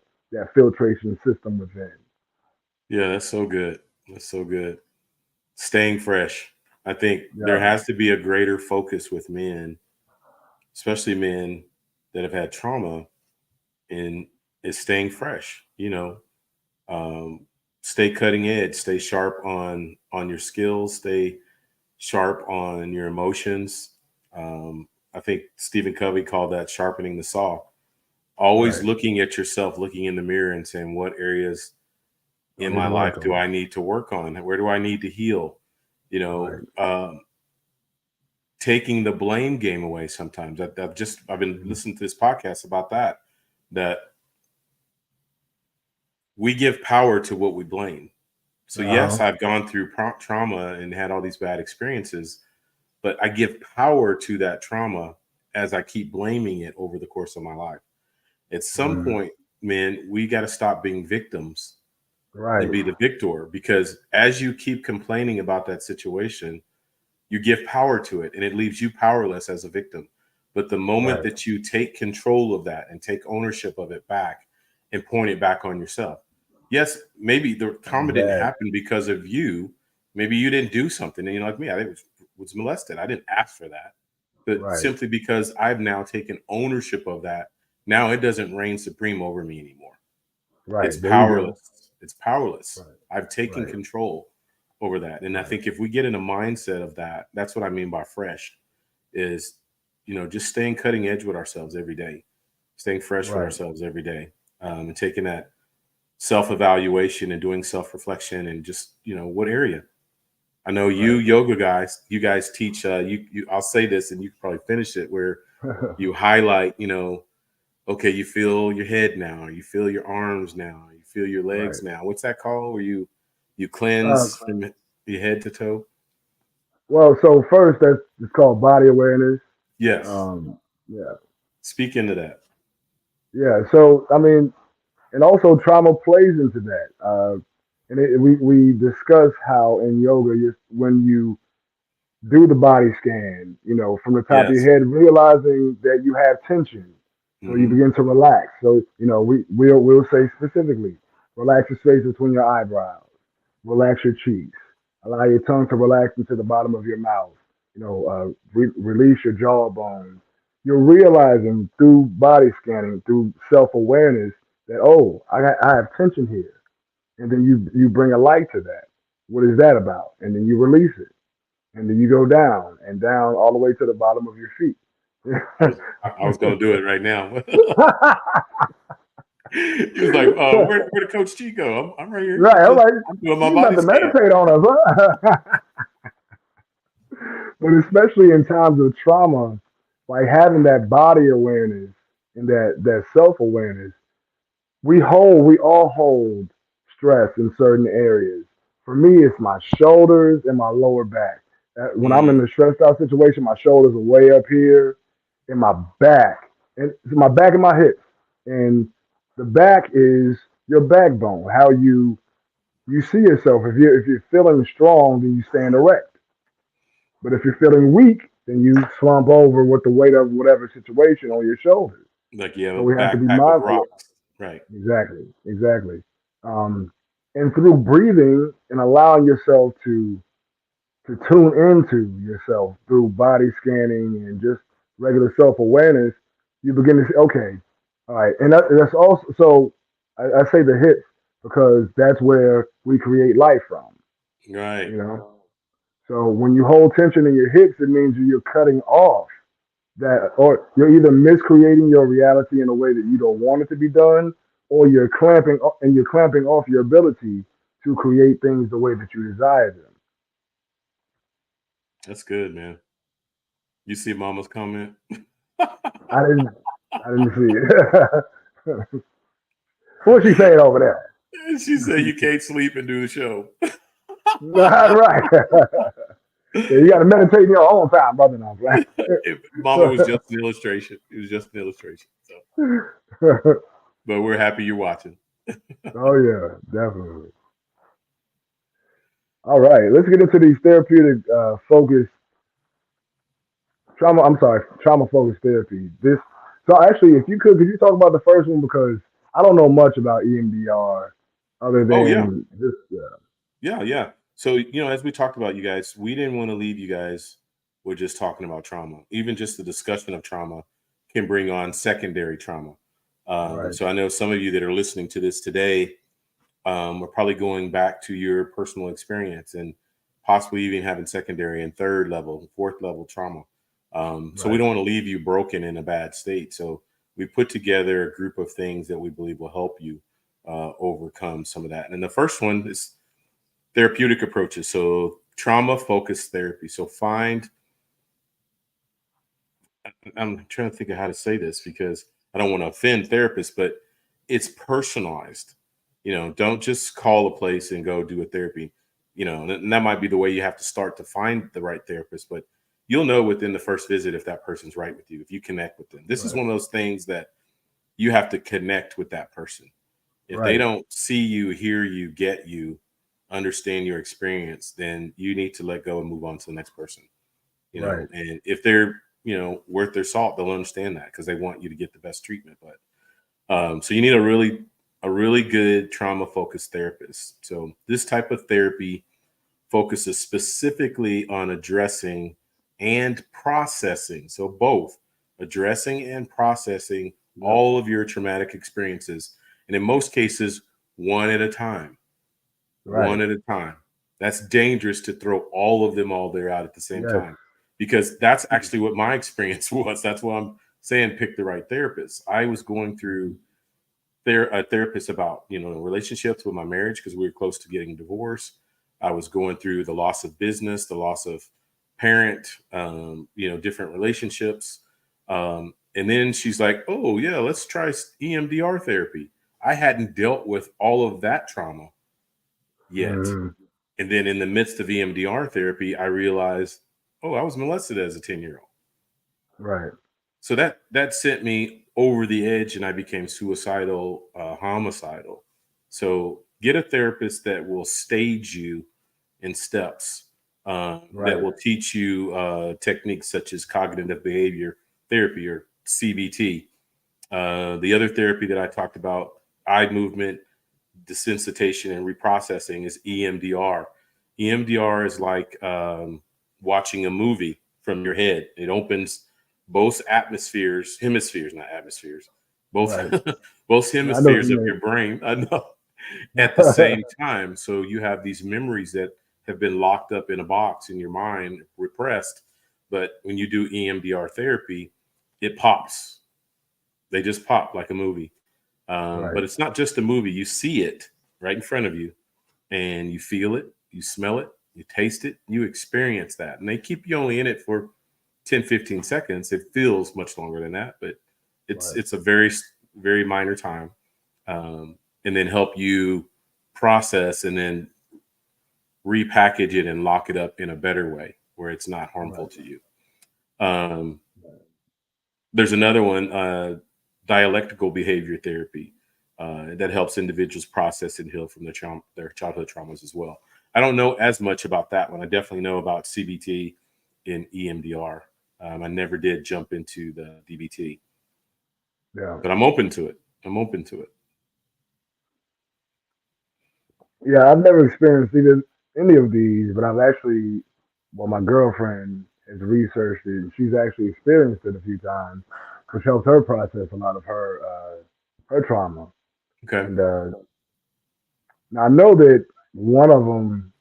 filtration system within. Yeah, that's so good. That's so good. Staying fresh. I think there Yeah, has to be a greater focus with men, especially men that have had trauma, in is staying fresh. Um, stay cutting edge, stay sharp on your skills, stay sharp on your emotions. I think Stephen Covey called that sharpening the saw. Always right. looking at yourself, looking in the mirror and saying, what areas I in need my to life work do on. I need to work on? Where do I need to heal? You know, Right. um, taking the blame game away sometimes. I've been listening to this podcast about that we give power to what we blame. So yes, Uh-huh. I've gone through trauma and had all these bad experiences, but I give power to that trauma as I keep blaming it over the course of my life. At some Mm. point, man, we got to stop being victims and Right. be the victor, because as you keep complaining about that situation, you give power to it and it leaves you powerless as a victim. But the moment Right. that you take control of that and take ownership of it back and point it back on yourself, yes, maybe the I'm trauma didn't glad. happen because of you. Maybe you didn't do something, and you're like me, was molested. I didn't ask for that, but Right. simply because I've now taken ownership of that, now it doesn't reign supreme over me anymore. It's Right. There you go. powerless. It's powerless. Right. I've taken Right. control over that. And I Right. think if we get in a mindset of that, that's what I mean by fresh is, just staying cutting edge with ourselves every day, staying fresh with Right. ourselves every day, and taking that self evaluation and doing self reflection and just, what area. I know you Right. yoga guys, you guys teach, I'll say this and you can probably finish it, where you highlight, okay, you feel your head now, you feel your arms now, you feel your Right. legs now. What's that called? Where you Uh, cleanse from your head to toe? well, so first, that's it's called body awareness. Yes. Um, yeah. Speak into that. Yeah. So I mean, and also trauma plays into that. And we discuss how in yoga, when you do the body scan, from the top of your Yes. head, realizing that you have tension. So you Hmm. begin to relax. So, we'll say specifically, relax the space between your eyebrows, relax your cheeks, allow your tongue to relax into the bottom of your mouth, release your jawbone. You're realizing through body scanning, through self awareness, that, oh, I have tension here. And then you bring a light to that. What is that about? And then you release it, and then you go down and down all the way to the bottom of your feet. I was going to do it right now. He was like, where did Coach G go? I'm right here. Right, I'm like, I'm doing my you body about to scan. meditate on us, huh? But especially in times of trauma, like having that body awareness and that self awareness, we all hold stress in certain areas. For me, it's my shoulders and my lower back. When I'm in Mm, a stressed out situation, my shoulders are way up here, and my back and my hips, and the back is your backbone. How you see yourself. If you're feeling strong, then you stand erect. But if you're feeling weak, then you slump over with the weight of whatever situation on your shoulders. like you have So a we have to be backpack of mindful of rocks. Right. exactly, exactly. Um, and through breathing and allowing yourself to tune into yourself through body scanning and just regular self awareness, you begin to say, okay, all right. And that's also, so I say the hips because that's where we create life from, Right. you know? So when you hold tension in your hips, it means you're cutting off that, or you're either miscreating your reality in a way that you don't want it to be done, or you're clamping off your ability to create things the way that you desire them. That's good, man. You see Mama's comment? I didn't, I didn't see it. What's she saying over there? She said you can't sleep and do the show. Not right. Yeah, you got to meditate in your own time, brother. Now, right? Mama was just an illustration. It was just an illustration. So, but we're happy you're watching. Oh yeah, definitely. All right, let's get into these therapeutic focus trauma. I'm sorry, trauma focused therapy. This. So actually, if you could you talk about the first one because I don't know much about EMDR other Oh yeah, than this. yeah, yeah. So as we talked about, you guys, we didn't want to leave you guys with just talking about trauma. Even just the discussion of trauma can bring on secondary trauma. Right, So I know some of you that are listening to this today are probably going back to your personal experience and possibly even having secondary and third level, fourth level trauma. So we right, don't want to leave you broken in a bad state. So we put together a group of things that we believe will help you overcome some of that. And the first one is therapeutic approaches. So trauma focused therapy. So I'm trying to think of how to say this because I don't want to offend therapists, but it's personalized. Don't just call a place and go do a therapy. And that might be the way you have to start to find the right therapist, but you'll know within the first visit if that person's right with you, if you connect with them. This is right, one of those things that you have to connect with that person. If they right, don't see you, hear you, get you, understand your experience, then you need to let go and move on to the next person. right, And if they're worth their salt, they'll understand that because they want you to get the best treatment. But so you need a really good trauma focused therapist. So this type of therapy focuses specifically on addressing and processing, so both addressing and processing yep, all of your traumatic experiences, and in most cases one at a time. right, One at a time. That's dangerous to throw all of them all there out at the same yes, time, because that's actually what my experience was. That's why I'm saying pick the right therapist. I was going through a therapist about relationships with my marriage because we were close to getting divorced. I was going through the loss of business, the loss of parent, different relationships, and then she's like, "Oh yeah, let's try EMDR therapy." I hadn't dealt with all of that trauma yet. hmm, And then in the midst of EMDR therapy, I realized, oh, I was molested as a 10-year-old. right, So that sent me over the edge and I became suicidal, homicidal. So get a therapist that will stage you in steps, that right, will teach you techniques such as cognitive behavior therapy or CBT. The other therapy that I talked about, eye movement, desensitization and reprocessing, is EMDR. EMDR is like watching a movie from your head. It opens both hemispheres, not atmospheres, both right. both I know what hemispheres of you your brain. I know mean. at the same time. So you have these memories that have been locked up in a box in your mind, repressed. But when you do EMDR therapy, it pops. They just pop like a movie. Right, But it's not just a movie. You see it right in front of you and you feel it, you smell it, you taste it, you experience that. And they keep you only in it for 10, 15 seconds. It feels much longer than that, but it's right, it's a very, very minor time. And then help you process and then repackage it and lock it up in a better way where it's not harmful right, to you. Um, there's another one, dialectical behavior therapy, that helps individuals process and heal from their childhood traumas as well. I don't know as much about that one. I definitely know about CBT and EMDR. I never did jump into the DBT, yeah, but I'm open to it. I'm open to it. yeah. I've never experienced either any of these, but I've actually, well, my girlfriend has researched it, and she's actually experienced it a few times, which helps her process a lot of her trauma. Okay. And now I know that one of them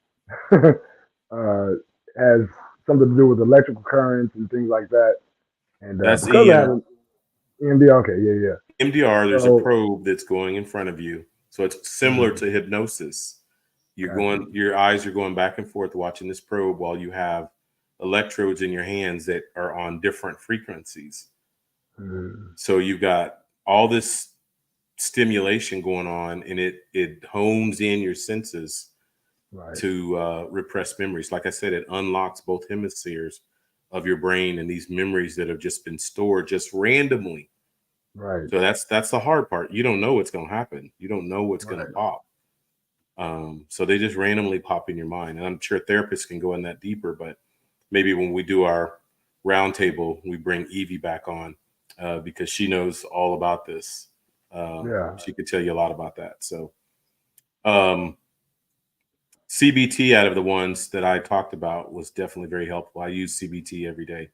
uh, has something to do with electrical currents and things like that. And That's because I haven't EMD, okay, yeah, yeah. EMDR. There's a So probe that's going in front of you. So it's similar mhm, to hypnosis. gotcha. Your eyes are going back and forth watching this probe while you have electrodes in your hands that are on different frequencies. Mhm, So you've got all this stimulation going on, and it hones in your senses right, to repress memories. Like I said, it unlocks both hemispheres of your brain and these memories that have just been stored just randomly. right, So that's the hard part. You don't know what's going to happen. You don't know what's going to right, pop. So they just randomly pop in your mind. And I'm sure therapists can go in that deeper, but maybe when we do our roundtable, we bring Evie back on because she knows all about this. She could tell you a lot about that. So CBT, out of the ones that I talked about, was definitely very helpful. I use CBT every day.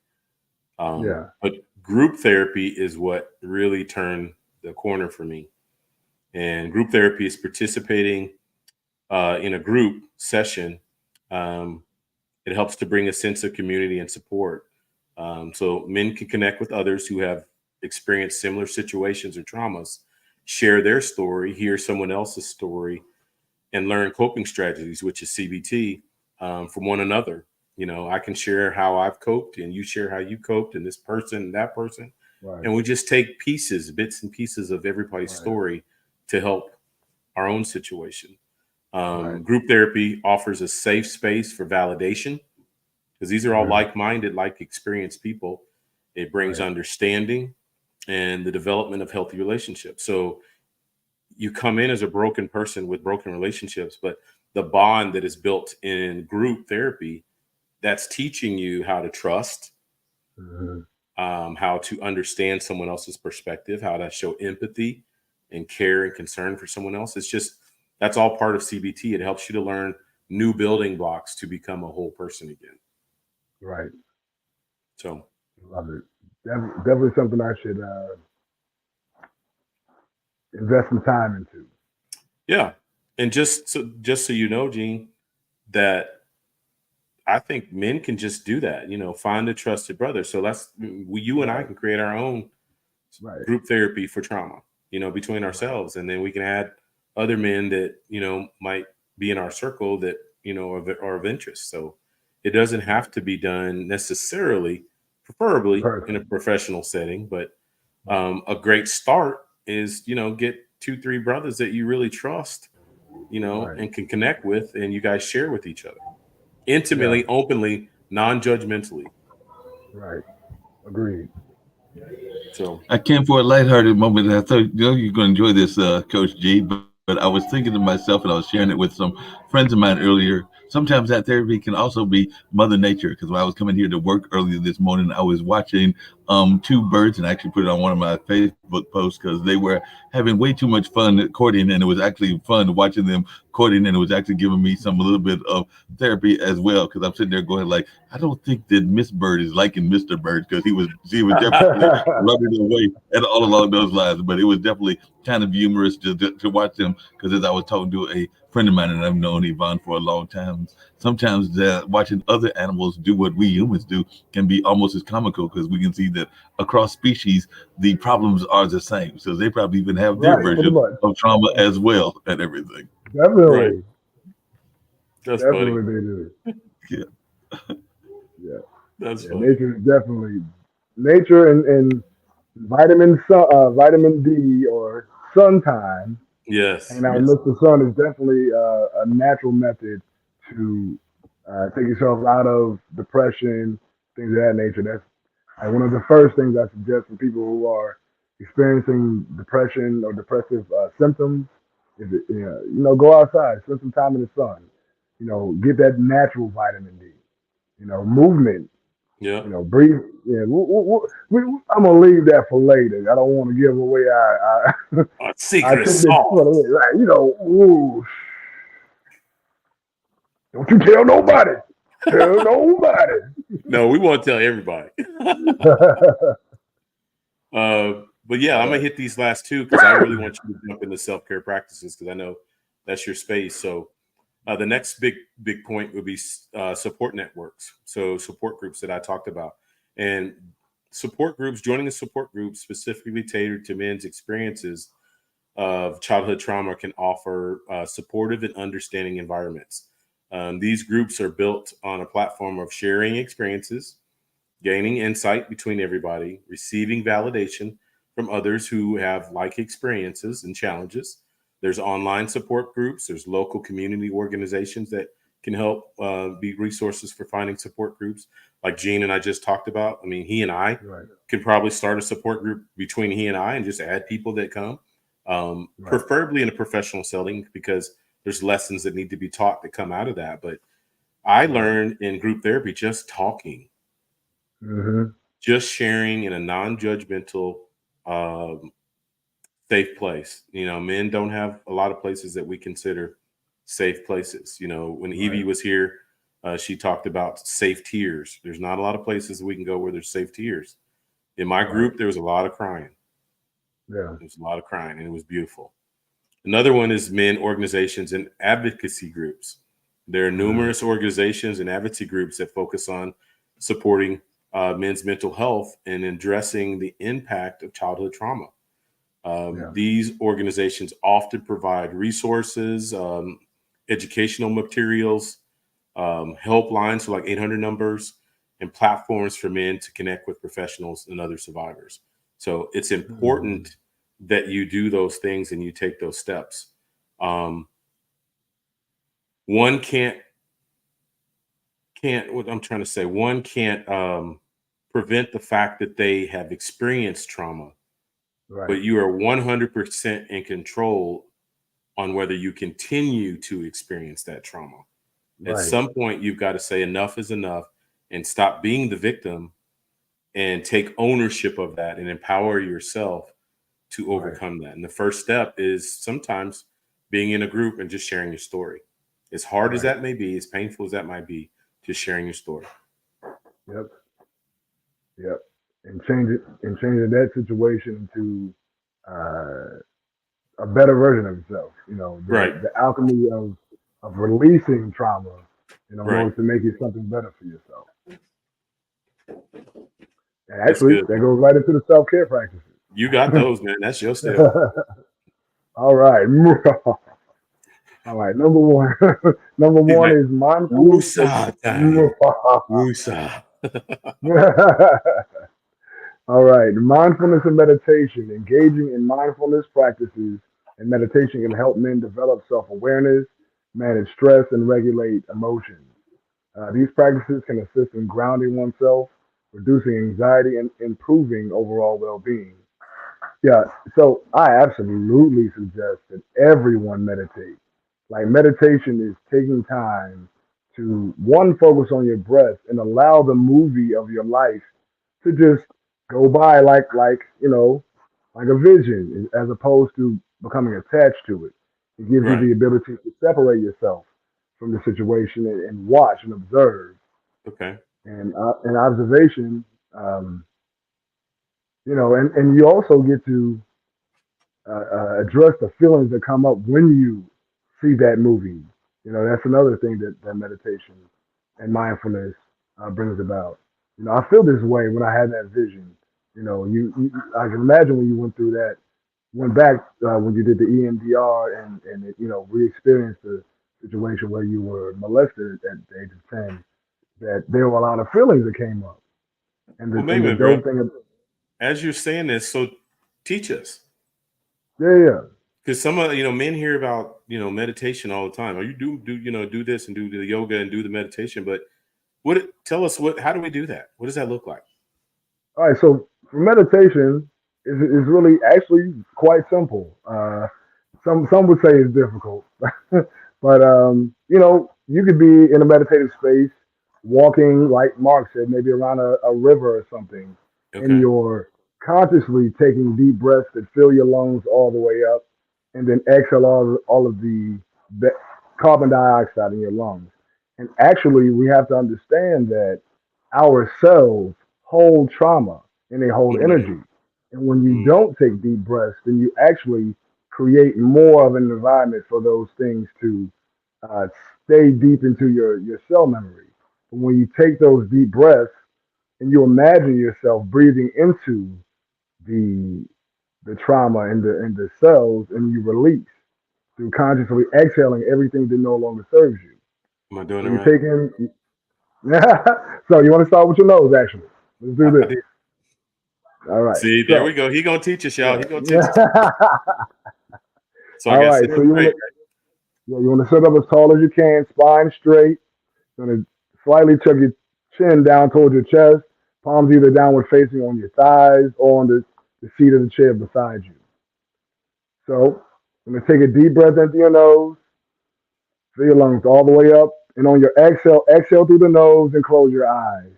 But group therapy is what really turned the corner for me. And group therapy is participating in a group session. It helps to bring a sense of community and support. So men can connect with others who have experienced similar situations or traumas, share their story, hear someone else's story, and learn coping strategies, which is CBT, from one another. You know, I can share how I've coped, and you share how you coped, and this person, and that person, and we just take pieces, bits and pieces of everybody's story to help our own situation. Group therapy offers a safe space for validation because these are all like-minded, like-experienced people. It brings understanding and the development of healthy relationships. So you come in as a broken person with broken relationships, but the bond that is built in group therapy, that's teaching you how to trust, how to understand someone else's perspective, how to show empathy and care and concern for someone else. It's just, that's all part of CBT. It helps you to learn new building blocks to become a whole person again. Right. So Love it. Definitely something I should invest some time into. yeah. And just so you know, Gene, that I think men can just do that, you know, find a trusted brother. So you and I can create our own group therapy for trauma, you know, between ourselves. And then we can add other men that, you know, might be in our circle that, you know, are of interest. So it doesn't have to be done necessarily, preferably in a professional setting, but a great start is, you know, get 2-3 brothers that you really trust, you know, and can connect with, and you guys share with each other intimately, openly, non-judgmentally. Right. Agreed. So I came for a lighthearted moment. I thought, you know, you're going to enjoy this, Coach G. But I was thinking to myself, and I was sharing it with some friends of mine earlier. Sometimes that therapy can also be Mother Nature. Because when I was coming here to work earlier this morning, I was watching two birds, and I actually put it on one of my Facebook posts because they were having way too much fun courting, and it was actually fun watching them courting, and it was actually giving me a little bit of therapy as well. Because I'm sitting there going like, I don't think that Miss Bird is liking Mr. Bird because she was definitely running away and all along those lines. But it was definitely kind of humorous to watch them because as I was talking to a friend of mine and I've known Yvonne for a long time, sometimes watching other animals do what we humans do can be almost as comical because we can see that across species the problems are the same. So they probably even have their version of trauma as well and everything. Definitely. Right. That's Definitely funny. they do. Yeah. Yeah. That's funny. Nature is definitely nature and vitamin D or sun time. Yes. Hanging out in the sun is definitely a natural method to take yourself out of depression, things of that nature. That's one of the first things I suggest for people who are experiencing depression or depressive symptoms. Is it, go outside, spend some time in the sun. You know, get that natural vitamin D. You know, movement. Yeah. You know, breathe. Yeah, I'm gonna leave that for later. I don't want to give away Our I secret think that sauce. right, don't you tell nobody. Tell nobody. No, we won't tell everybody. But yeah, I'm gonna hit these last two because I really want you to jump into self-care practices because I know that's your space. So the next big point would be support networks. So support groups that I talked about, and joining a support group specifically tailored to men's experiences of childhood trauma can offer supportive and understanding environments. These groups are built on a platform of sharing experiences, gaining insight between everybody, receiving validation from others who have like experiences and challenges. There's online support groups, there's local community organizations that can help be resources for finding support groups like Gene and I just talked about. I mean, he and I could probably start a support group between he and I and just add people that come, preferably in a professional setting because there's lessons that need to be taught that come out of that. But I learned in group therapy just talking, just sharing in a non-judgmental, um, safe place. Men don't have a lot of places that we consider safe places. When Evie was here, she talked about safe tears. There's not a lot of places we can go where there's safe tears. In my group, there was a lot of crying. Yeah. There's a lot of crying, and it was beautiful. Another one is men organizations and advocacy groups. There are numerous organizations and advocacy groups that focus on supporting men's mental health and addressing the impact of childhood trauma. These organizations often provide resources, educational materials, helplines, so like 800 numbers, and platforms for men to connect with professionals and other survivors. So it's important that you do those things and you take those steps. One can't what I'm trying to say, one can't prevent the fact that they have experienced trauma, but you are 100% in control on whether you continue to experience that trauma. At some point, you've got to say enough is enough and stop being the victim and take ownership of that and empower yourself to overcome that. And the first step is sometimes being in a group and just sharing your story. As hard as that may be, as painful as that might be, just sharing your story. Yep. And changing that situation into a better version of yourself. The alchemy of releasing trauma, in order to make it something better for yourself. And actually, that goes right into the self-care practices. You got those, man. That's your step. All right. All right. Number one. Number one is mindfulness. Woosah. All right. Mindfulness and meditation. Engaging in mindfulness practices and meditation can help men develop self-awareness, manage stress, and regulate emotions. These practices can assist in grounding oneself, reducing anxiety, and improving overall well-being. Yeah, so I absolutely suggest that everyone meditate. Like meditation is taking time to one, focus on your breath and allow the movie of your life to just go by like a vision, as opposed to becoming attached to it. It gives you the ability to separate yourself from the situation and watch and observe. Okay. And observation, and you also get to address the feelings that come up when you see that movie. That's another thing that meditation and mindfulness brings about. I feel this way when I had that vision. I can imagine when you went back when you did the EMDR and re-experienced the situation where you were molested at the age of 10, that there were a lot of feelings that came up. And the dope thing, as you're saying this, so teach us. Yeah. Because some of men hear about meditation all the time. Or you do this and do the yoga and do the meditation, but tell us how do we do that? What does that look like? All right, so for meditation is really actually quite simple. Some would say it's difficult, but you could be in a meditative space, walking like Mark said, maybe around a river or something, and you're consciously taking deep breaths that fill your lungs all the way up, and then exhale all of the carbon dioxide in your lungs. And actually, we have to understand that our cells hold trauma and they hold energy. And when you don't take deep breaths, then you actually create more of an environment for those things to stay deep into your cell memory. But when you take those deep breaths and you imagine yourself breathing into the trauma in the cells, and you release through consciously exhaling everything that no longer serves you. Am I doing so it you right? take in. So you want to start with your nose, actually. Let's do this. All right. See, there we go. He gonna teach us, y'all. He gonna teach us. So all right. So you want to sit up as tall as you can, spine straight. You're going to slightly tuck your chin down towards your chest, palms either downward facing on your thighs or on the seat of the chair beside you. So I'm going to take a deep breath into your nose, Fill your lungs all the way up. And on your exhale, exhale through the nose and close your eyes.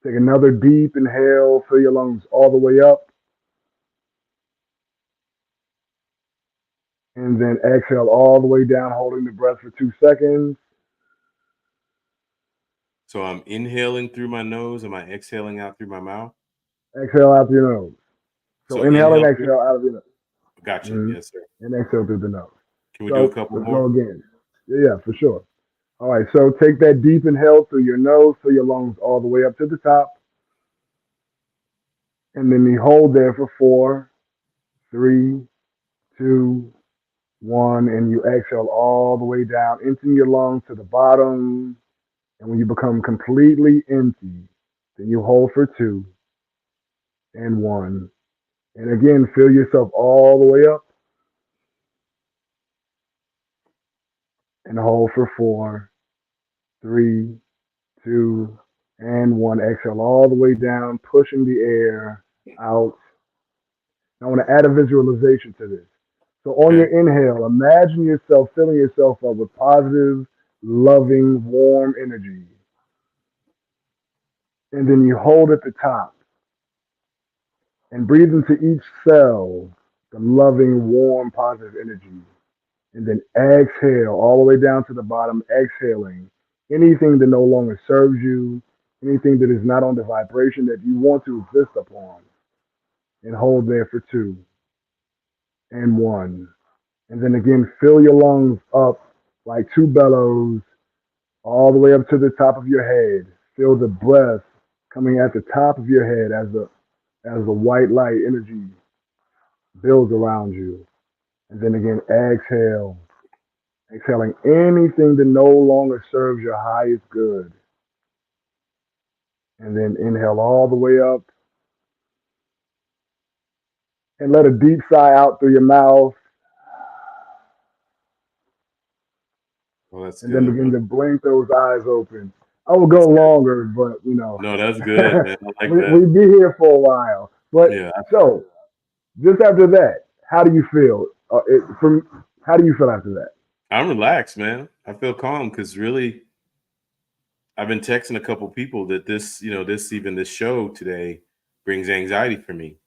Take another deep inhale. Fill your lungs all the way up. And then exhale all the way down, holding the breath for 2 seconds. So I'm inhaling through my nose. Am I exhaling out through my mouth? Exhale out through your nose. So inhale and exhale out of your nose. Gotcha. Mm-hmm. Yes, sir. And exhale through the nose. Can we do a couple let's more? go again. Yeah, for sure. All right, so take that deep inhale through your nose, fill your lungs all the way up to the top. And then you hold there for 4, 3, 2, 1, and you exhale all the way down into your lungs to the bottom. And when you become completely empty, then you hold for 2 and 1. And again, fill yourself all the way up and hold for 4, 3, 2, and 1. Exhale all the way down, pushing the air out. I want to add a visualization to this. So on your inhale, imagine yourself filling yourself up with positive, loving, warm energy. And then you hold at the top and breathe into each cell the loving, warm, positive energy. And then exhale all the way down to the bottom, exhaling anything that no longer serves you, anything that is not on the vibration that you want to exist upon. And hold there for 2 and 1. And then again, fill your lungs up like 2 bellows all the way up to the top of your head. Feel the breath coming at the top of your head as the white light energy builds around you. And then again, exhale. Exhaling anything that no longer serves your highest good. And then inhale all the way up. And let a deep sigh out through your mouth. Oh, that's and good, then begin bro. to blink those eyes open. I will go longer, but No, that's good, man. I like that. we'd be here for a while. But Yeah. so, just after that, how do you feel? How do you feel after that? I'm relaxed, man. I feel calm because really, I've been texting a couple people that this show today brings anxiety for me,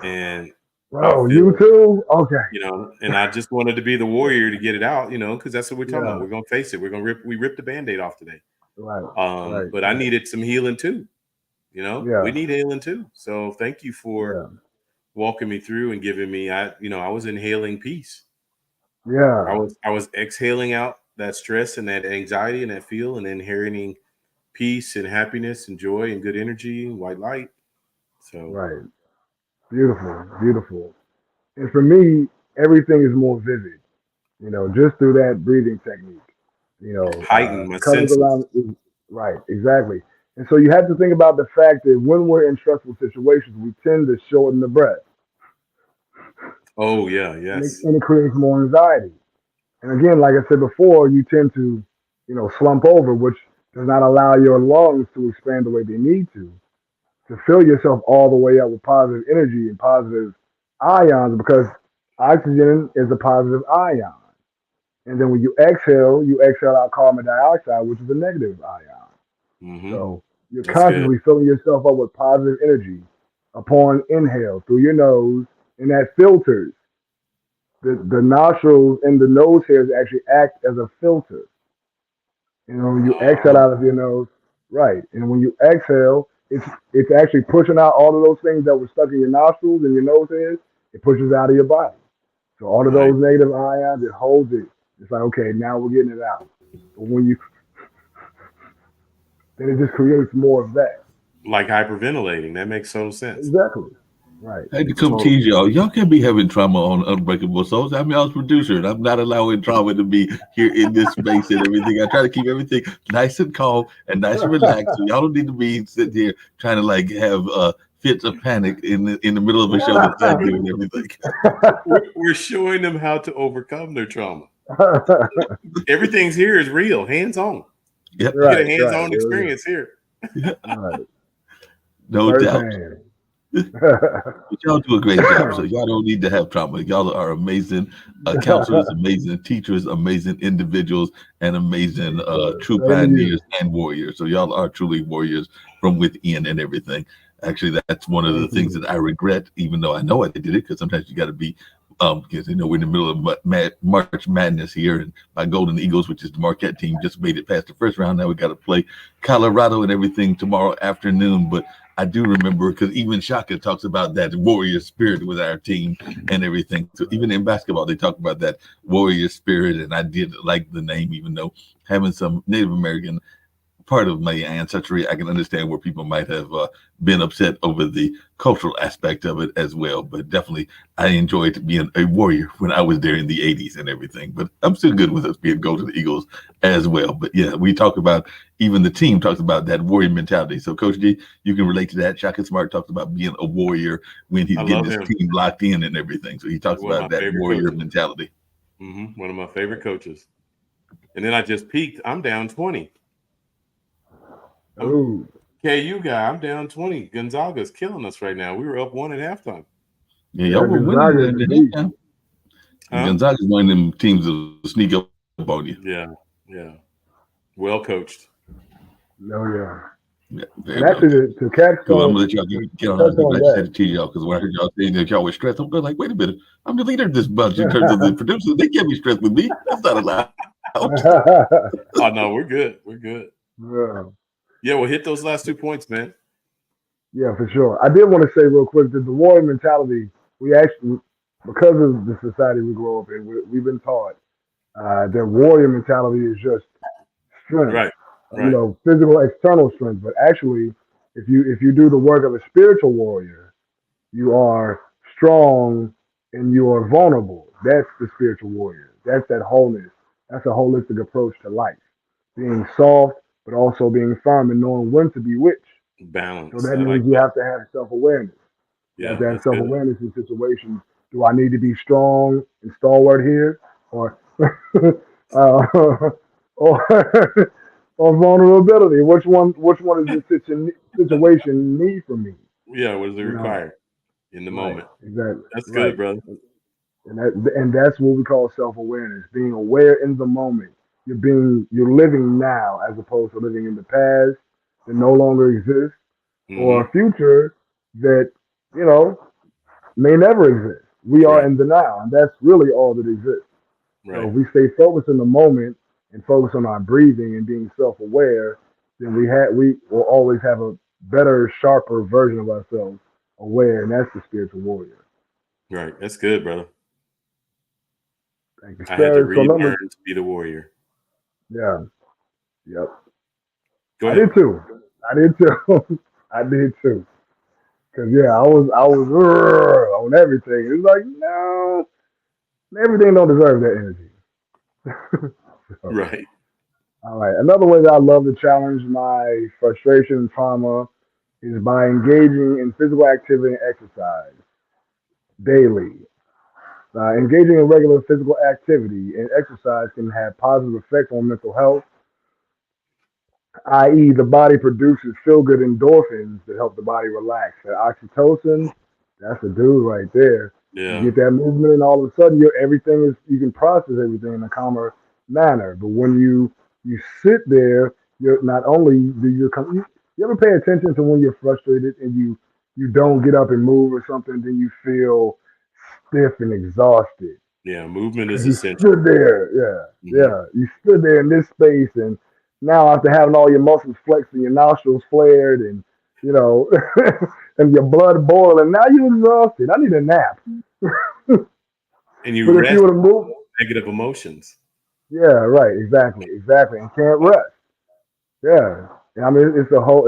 and Bro, I you feel, too? Okay. and I just wanted to be the warrior to get it out, because that's what we're talking about. Yeah. We're gonna face it. We ripped the Band-Aid off today. Right. But I needed some healing too. Yeah. We need healing too. So thank you for Yeah. walking me through and giving me. I was inhaling peace. Yeah. I was exhaling out that stress and that anxiety and that feel, and inhaling peace and happiness and joy and good energy and white light. So Right. Beautiful. And for me, everything is more vivid, just through that breathing technique. heighten my The colors senses. around right, exactly. And so you have to think about the fact that when we're in stressful situations, we tend to shorten the breath. Oh yeah, And yes. it creates more anxiety. And again, like I said before, you tend to, slump over, which does not allow your lungs to expand the way they need to fill yourself all the way up with positive energy and positive ions because oxygen is a positive ion. And then when you exhale out carbon dioxide, which is a negative ion. Mm-hmm. So you're That's good. constantly filling yourself up with positive energy upon inhale through your nose, and that filters. The nostrils and the nose hairs actually act as a filter. When you exhale out of your nose, right. And when you exhale, it's actually pushing out all of those things that were stuck in your nostrils and your nose hairs. It pushes out of your body. So all of Right. those negative ions, it holds it. It's like, okay, now we're getting it out. But then it just creates more of that. Like hyperventilating. That makes total sense. Exactly. Right. I had to come tease y'all. Y'all can't be having trauma on Unbreakable Souls. I was producer, and I'm not allowing trauma to be here in this space and everything. I try to keep everything nice and calm and nice and relaxed. So y'all don't need to be sitting here trying to have fits of panic in the middle of a show that I do and everything. We're showing them how to overcome their trauma. Everything's here is real, hands on. Yep. Get a hands-on experience here. Right. No doubt. But y'all do a great job, so y'all don't need to have trauma. Y'all are amazing counselors, amazing teachers, amazing individuals, and amazing true Same to you. pioneers and warriors. So y'all are truly warriors from within and everything. Actually, that's one of the Thank things you. that I regret, even though I know I did it, because sometimes you got to be, because we're in the middle of March Madness here, and my Golden Eagles, which is the Marquette team, just made it past the first round. Now we got to play Colorado and everything tomorrow afternoon, but I do remember because even Shaka talks about that warrior spirit with our team and everything. So even in basketball, they talk about that warrior spirit, and I did like the name, even though having some Native American part of my ancestry, I can understand where people might have been upset over the cultural aspect of it as well. But definitely, I enjoyed being a warrior when I was there in the 80s and everything. But I'm still good with us being Golden Eagles as well. But yeah, we talk about, even the team talks about that warrior mentality. So, Coach G, you can relate to that. Shaka Smart talks about being a warrior when he's I getting love his him. team locked in and everything. So, he talks One of about my that favorite warrior coaches. mentality. One of my favorite coaches. And then I just peaked. I'm down 20. Ooh. KU guy, I'm down 20. Gonzaga's killing us right now. We were up 1 at halftime. Yeah, Yeah, y'all were winning Gonzaga is at a the beast. halftime. And Huh? Gonzaga's one of them teams that will sneak up on you. Yeah. Yeah. Well coached. No, yeah. Yeah, very And well actually, coached. to catch Cool. I'm on, gonna let y'all to get on. touch I'm on glad you said that. it to y'all because when I heard y'all saying that y'all were stressed, I'm like, wait a minute. I'm the leader of this bunch in terms of the producers. They can't be stressed with me. That's not allowed. Oh no, we're good. We're good. Yeah. Yeah, well, hit those last 2 points, man. Yeah, for sure. I did want to say real quick that the warrior mentality, we actually, because of the society we grow up in, we've been taught that warrior mentality is just strength, Right. Right. physical external strength. But actually, if you do the work of a spiritual warrior, you are strong and you are vulnerable. That's the spiritual warrior. That's that wholeness. That's a holistic approach to life. Being soft, but also being firm and knowing when to be which. So Balance. that I like means you that. have to have self awareness. You have Yeah, to have that's self good. awareness in situations. Do I need to be strong and stalwart here, or or or vulnerability? Which one? Which one is the situation need from me? Yeah, what does it You know, require in the right? moment? Exactly. That's good, Right. brother. And that's what we call self awareness. Being aware in the moment. You're living now as opposed to living in the past that no longer exists or Mm-hmm. a future that you know may never exist. We are Right. in the now, and that's really all that exists. So Right. if we stay focused in the moment and focus on our breathing and being self-aware, then we will always have a better, sharper version of ourselves aware, and that's the spiritual warrior. Right. That's good, brother. Thank you, I had to sir. So let me, relearn to be the warrior. yeah, yep. Go I ahead. did too. I did too. I did too. Cause yeah, I was on everything. It's like no, everything don't deserve that energy. So, Right. all right. Another way that I love to challenge my frustration and trauma is by engaging in physical activity and exercise daily. Engaging in regular physical activity and exercise can have positive effects on mental health, i.e., the body produces feel good endorphins that help the body relax. That oxytocin, that's the dude right there. You Yeah. get that movement, and all of a sudden, everything is you can process everything in a calmer manner. But when you sit there, you're not only do you ever pay attention to when you're frustrated and you don't get up and move or something, then you feel stiff and exhausted. Yeah. Movement is You essential. stood there, yeah, Hmm. yeah. You stood there in this space, and now after having all your muscles flexed and your nostrils flared, and you know, and your blood boiling, now you're exhausted. I need a nap. And you But if you rest were to move, negative emotions. yeah, right, exactly, and can't rest. Yeah, I mean, it's a whole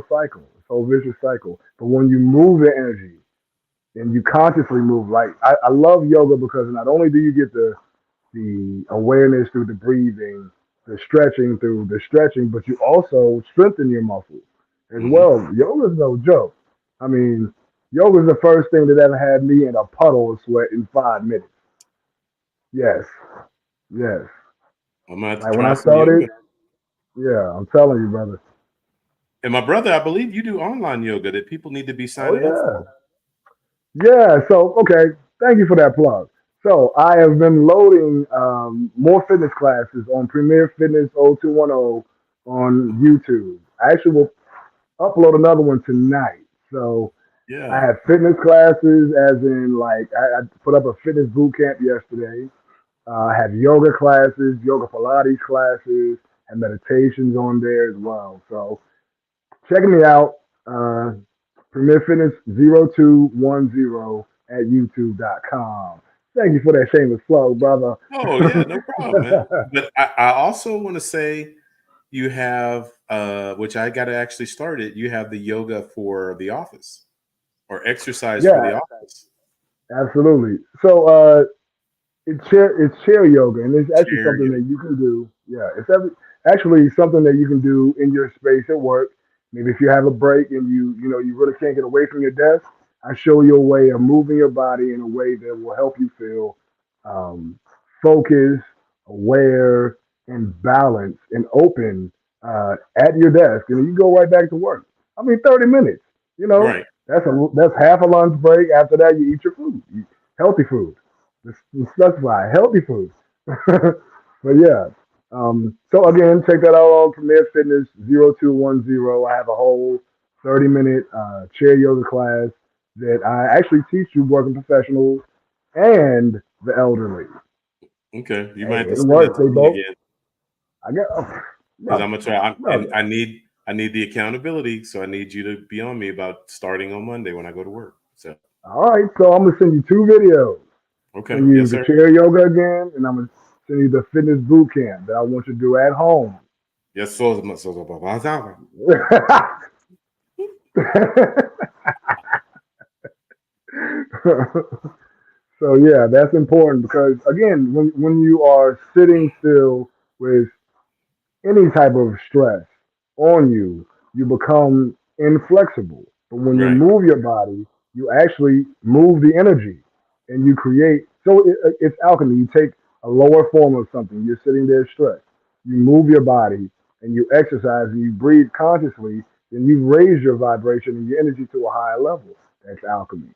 cycle, it's a whole vicious cycle. But when you move the energy and you consciously move, like I love yoga because not only do you get the awareness through the breathing, the stretching through the stretching, but you also strengthen your muscles as Hmm. well. Yoga's no joke. I mean, yoga's the first thing that ever had me in a puddle of sweat in 5 minutes. Yes, yes. I'm gonna have to Like when I try some started, yoga. yeah, I'm telling you, brother. And my brother, I believe you do online yoga that people need to be Oh signing up yeah. for. Yeah, so okay, thank you for that plug. So I have been loading more fitness classes on Premier Fitness 0210 on YouTube. I actually will upload another one tonight. So I Yeah. have fitness classes, as in like I put up a fitness boot camp yesterday. I have yoga classes, yoga Pilates classes, and meditations on there as well. So checking me out. Premier Fitness 0210 at YouTube.com. Thank you for that shameless plug, brother. Oh yeah, no problem, man. But I also want to say you have, which I got to actually start it. You have the yoga for the office or exercise for Yeah, the office. absolutely. So it's chair yoga, and it's actually Chair something yoga. that you can do. Yeah, actually something that you can do in your space at work. Maybe if you have a break and you really can't get away from your desk, I show you a way of moving your body in a way that will help you feel um, focused, aware, and balanced and open at your desk, and you go right back to work. I mean, 30 minutes. You know, Right. that's half a lunch break. After that, you eat your food, healthy food. Let's specify healthy food. But yeah. So again, check that out on Premier Fitness 0210. I have a whole 30-minute chair yoga class that I actually teach you working professionals and the elderly. Okay. You Hey, might have to it send that works. to They me both. again I get, oh, because I'm brother, gonna try. And brother. I need the accountability. So I need you to be on me about starting on Monday when I go to work. So All right, so I'm gonna send you two videos. okay. Send you Yes, the sir. chair yoga again, and I'm gonna send you the fitness boot camp that I want you to do at home. Yes, so. So yeah, that's important because again, when you are sitting still with any type of stress on you, you become inflexible. But when you Right. move your body, you actually move the energy and you create. So it's alchemy. You take a lower form of something. You're sitting there stressed. You move your body and you exercise and you breathe consciously. Then you raise your vibration and your energy to a higher level. That's alchemy.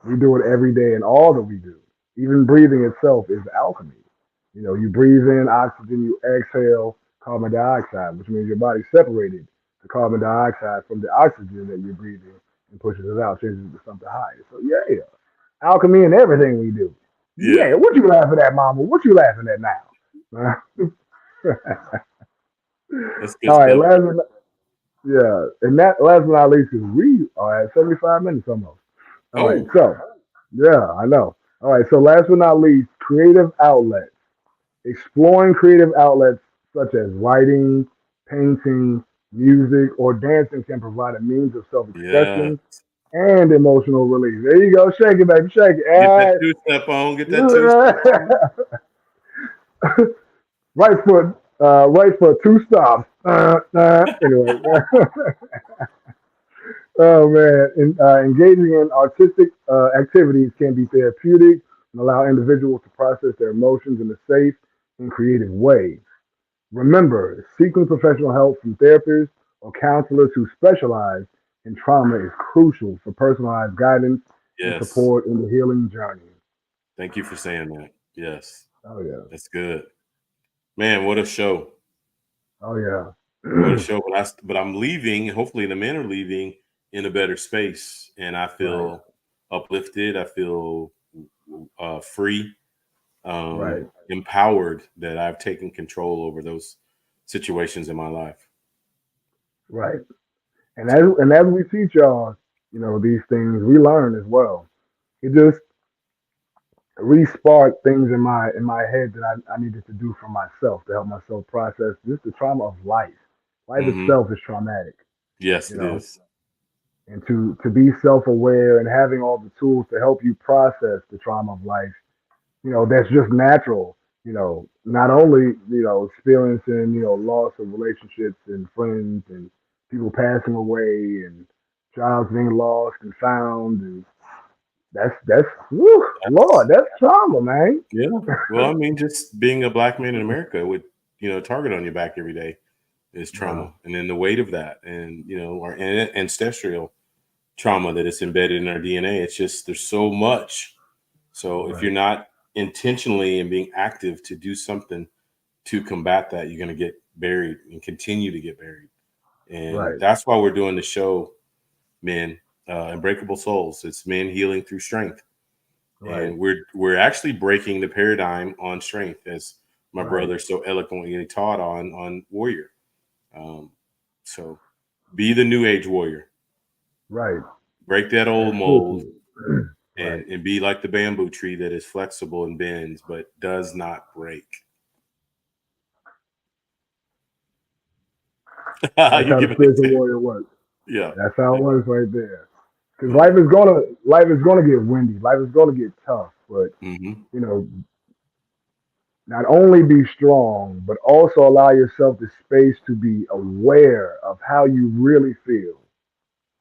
We do it every day in all that we do. Even breathing itself is alchemy. You know, you breathe in oxygen, you exhale carbon dioxide, which means your body separated the carbon dioxide from the oxygen that you're breathing and pushes it out, changes it to something higher. So yeah, alchemy in everything we do. Yeah. Yeah, what you laughing at, mama? What you laughing at now? That's good All right, stuff. yeah, and that last but not least, because we are at 75 minutes almost. All right, Oh, so yeah, I know. All right, so last but not least, creative outlets. Exploring creative outlets such as writing, painting, music, or dancing can provide a means of self yeah. expression and emotional release. There you go. Shake it, baby. Shake Get that it. two step on. Get that two step on. Right foot, two stops. Anyway. Oh man, engaging in artistic activities can be therapeutic and allow individuals to process their emotions in a safe and creative way. Remember, seeking professional help from therapists or counselors who specialize in trauma is crucial for personalized guidance and Yes. support in the healing journey. Thank you for saying that. Yes. Oh yeah, That's good. Man, what a show. oh yeah, What a show. But I'm leaving. Hopefully the men are leaving in a better space. And I right, feel uplifted. I feel free, right, empowered that I've taken control over those situations in my life. right. And So as we teach y'all, these things, we learn as well. It just re-spark things in my head that I needed to do for myself to help myself process just the trauma of life. Life mhm. itself is traumatic, Yes, you it know, is. and to be self-aware and having all the tools to help you process the trauma of life, that's just natural. Not only experiencing loss of relationships and friends and people passing away and jobs being lost and found, and that's whew, Lord, That's that's trauma, man. yeah. Well, I mean, just being a black man in America with, target on your back every day. is trauma, and then the weight of that, and our ancestral trauma that is embedded in our DNA. It's just there's so much. So if you're not intentionally and being active to do something to combat that, you're going to get buried and continue to get buried. And that's why we're doing the show, Men, Unbreakable Souls. It's men healing through strength. And we're actually breaking the paradigm on strength, as my brother so eloquently taught on warrior. So be the new age warrior. Right. Break that old mold and be like the bamboo tree that is flexible and bends, but does not break. That's how the spiritual warrior works. Yeah. That's how it works right there. Because life is gonna get windy. Life is gonna get tough. But not only be strong, but also allow yourself the space to be aware of how you really feel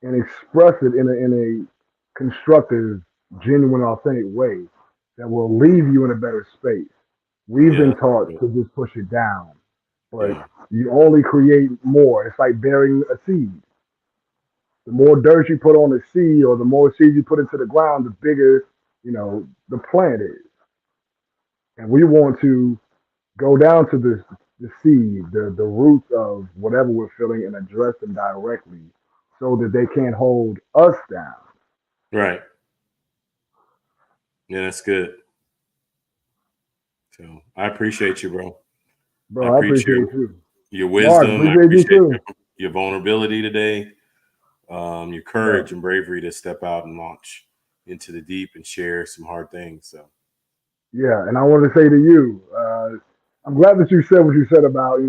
and express it in a constructive, genuine, authentic way that will leave you in a better space. We've been taught to just push it down, but you only create more. It's like burying a seed. The more dirt you put on the seed, or the more seeds you put into the ground, the bigger, the plant is. And we want to go down to the seed, the roots of whatever we're feeling, and address them directly so that they can't hold us down. Right. Yeah, that's good. So I appreciate you, bro. Bro, I appreciate you. Your wisdom. Mark, I appreciate your vulnerability today. Your courage and bravery to step out and launch into the deep and share some hard things. So, yeah, and I want to say to you, I'm glad that you said what you said about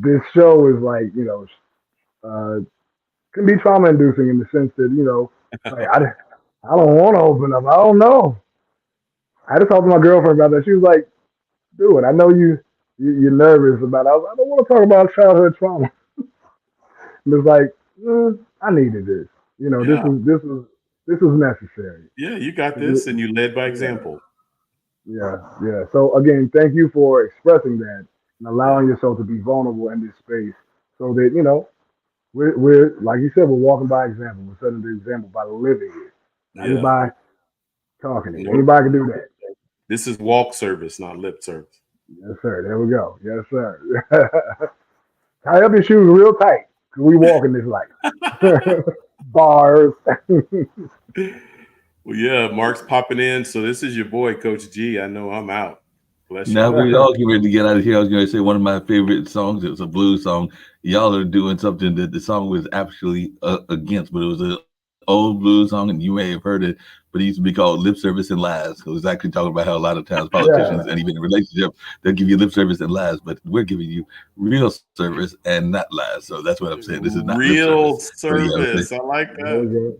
this show is like can be trauma inducing in the sense that like I don't want to open up. I don't know. I just talked to my girlfriend about that. She was like, "Do it. I know you're nervous about it." I don't want to talk about childhood trauma. And it's like, I needed this. This was necessary. Yeah, you got this, and you led by example. Yeah. So again, thank you for expressing that and allowing yourself to be vulnerable in this space, so that we're like you said, we're walking by example. We're setting the example by living it, not just by talking it. Anybody can do that. This is walk service, not lip service. Yes, sir. There we go. Yes, sir. Tie up your shoes real tight. We walk in this life. Bars. Well, yeah, Mark's popping in. So this is your boy, Coach G. I know I'm out. Bless now we all get ready to get out of here. I was going to say one of my favorite songs. It was a blues song. Y'all are doing something that the song was actually against, but it was an old blues song, and you may have heard it. But it used to be called Lip Service and Lies. It was actually talking about how a lot of times politicians and even in relationships, they'll give you lip service and lies, but we're giving you real service and not lies. So that's what I'm saying. This is not real service. I like that.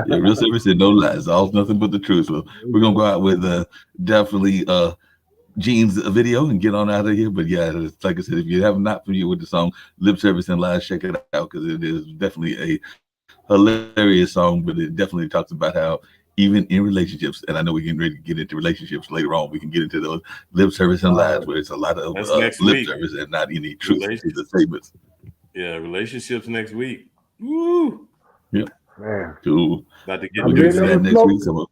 Yeah, real service and no lies. All nothing but the truth. So we're gonna go out with definitely Gene's video and get on out of here. But yeah, like I said, if you have not familiar with the song Lip Service and Lies, check it out, because it is definitely a hilarious song. But it definitely talks about how even in relationships, and I know we're getting ready to get into relationships later on, we can get into those lip service and lies, where it's a lot of lip service and not any truth to the statements. Yeah, relationships next week. Woo! Yeah. Man. Cool. About to get we'll get to that next week. So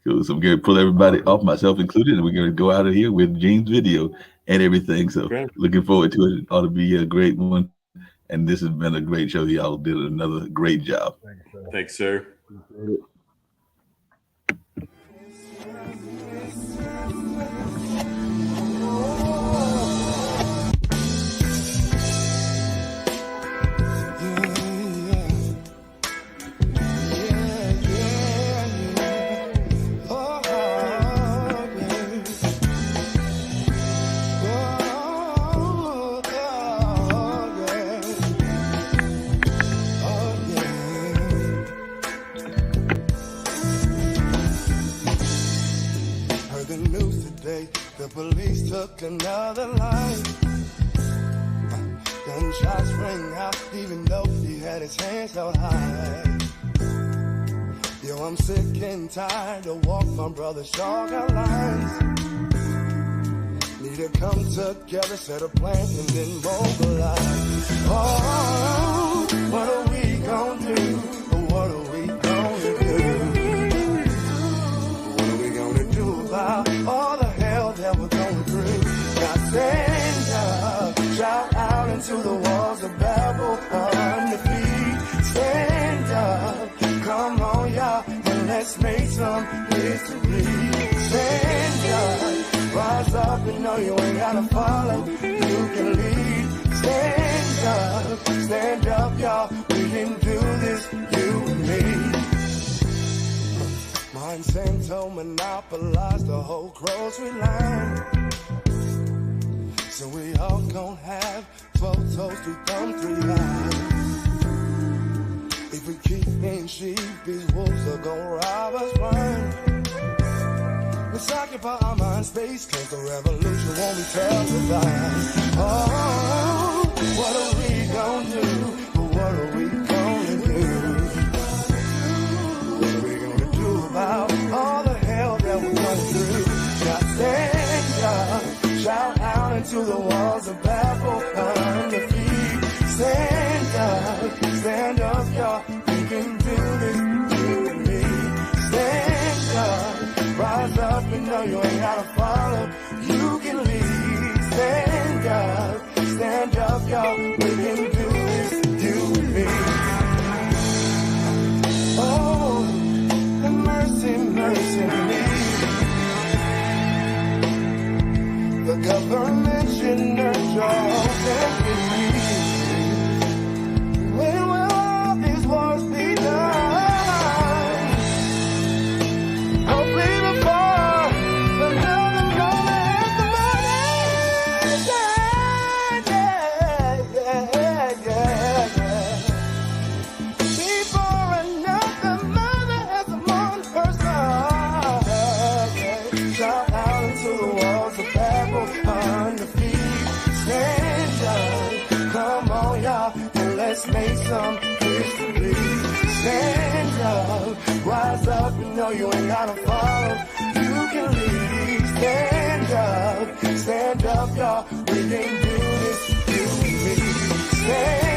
we're going to pull everybody off, myself included, and we're going to go out of here with Gene's video and everything. So looking forward to it. It ought to be a great one. And this has been a great show. Y'all did another great job. Thanks, sir. The police took another life. Gunshots ring out, even though he had his hands held high. Yo, I'm sick and tired of walk my brother's short lines. need to come together, set a plan, and then mobilize. Oh, what are we gonna do? What are we gonna do? What are we gonna do about all the hell that we're going through? Now stand up, shout out into the walls of Babel, undefeated. Stand up, come on y'all, and let's make some history. Stand up, rise up and know you ain't gotta follow, you can lead. Stand up y'all, we can do this, you and me. Monsanto monopolized the whole grocery line, so we all gon' have 12 toes, 3 thumbs, 3 eyes. If we keep being sheep, these wolves are gon' rob us blind. Let's occupy our mind space, cause the revolution won't be televised. Oh, what are we gonna do? What are we gonna do? What are we gonna do about all the hell that we're going through? Now stand up, shout out into the walls of Babel, undefeated. Stand up, y'all, we can do this, you and me. Stand up, rise up and know you ain't gotta follow, you can lead. Stand up, y'all, we can do this, you and me. Oh, mercy, mercy me. The government should nurture and when will all these wars be done? Hopefully before another moment has the morning. Yeah. Before another mother has the morning person. Shout out into the walls of Babel, undefeated. Stand up, come on y'all, and let's make some history. Stand up, rise up and know you ain't gotta follow, you can lead. Stand up y'all, we can do this, you and me. Stand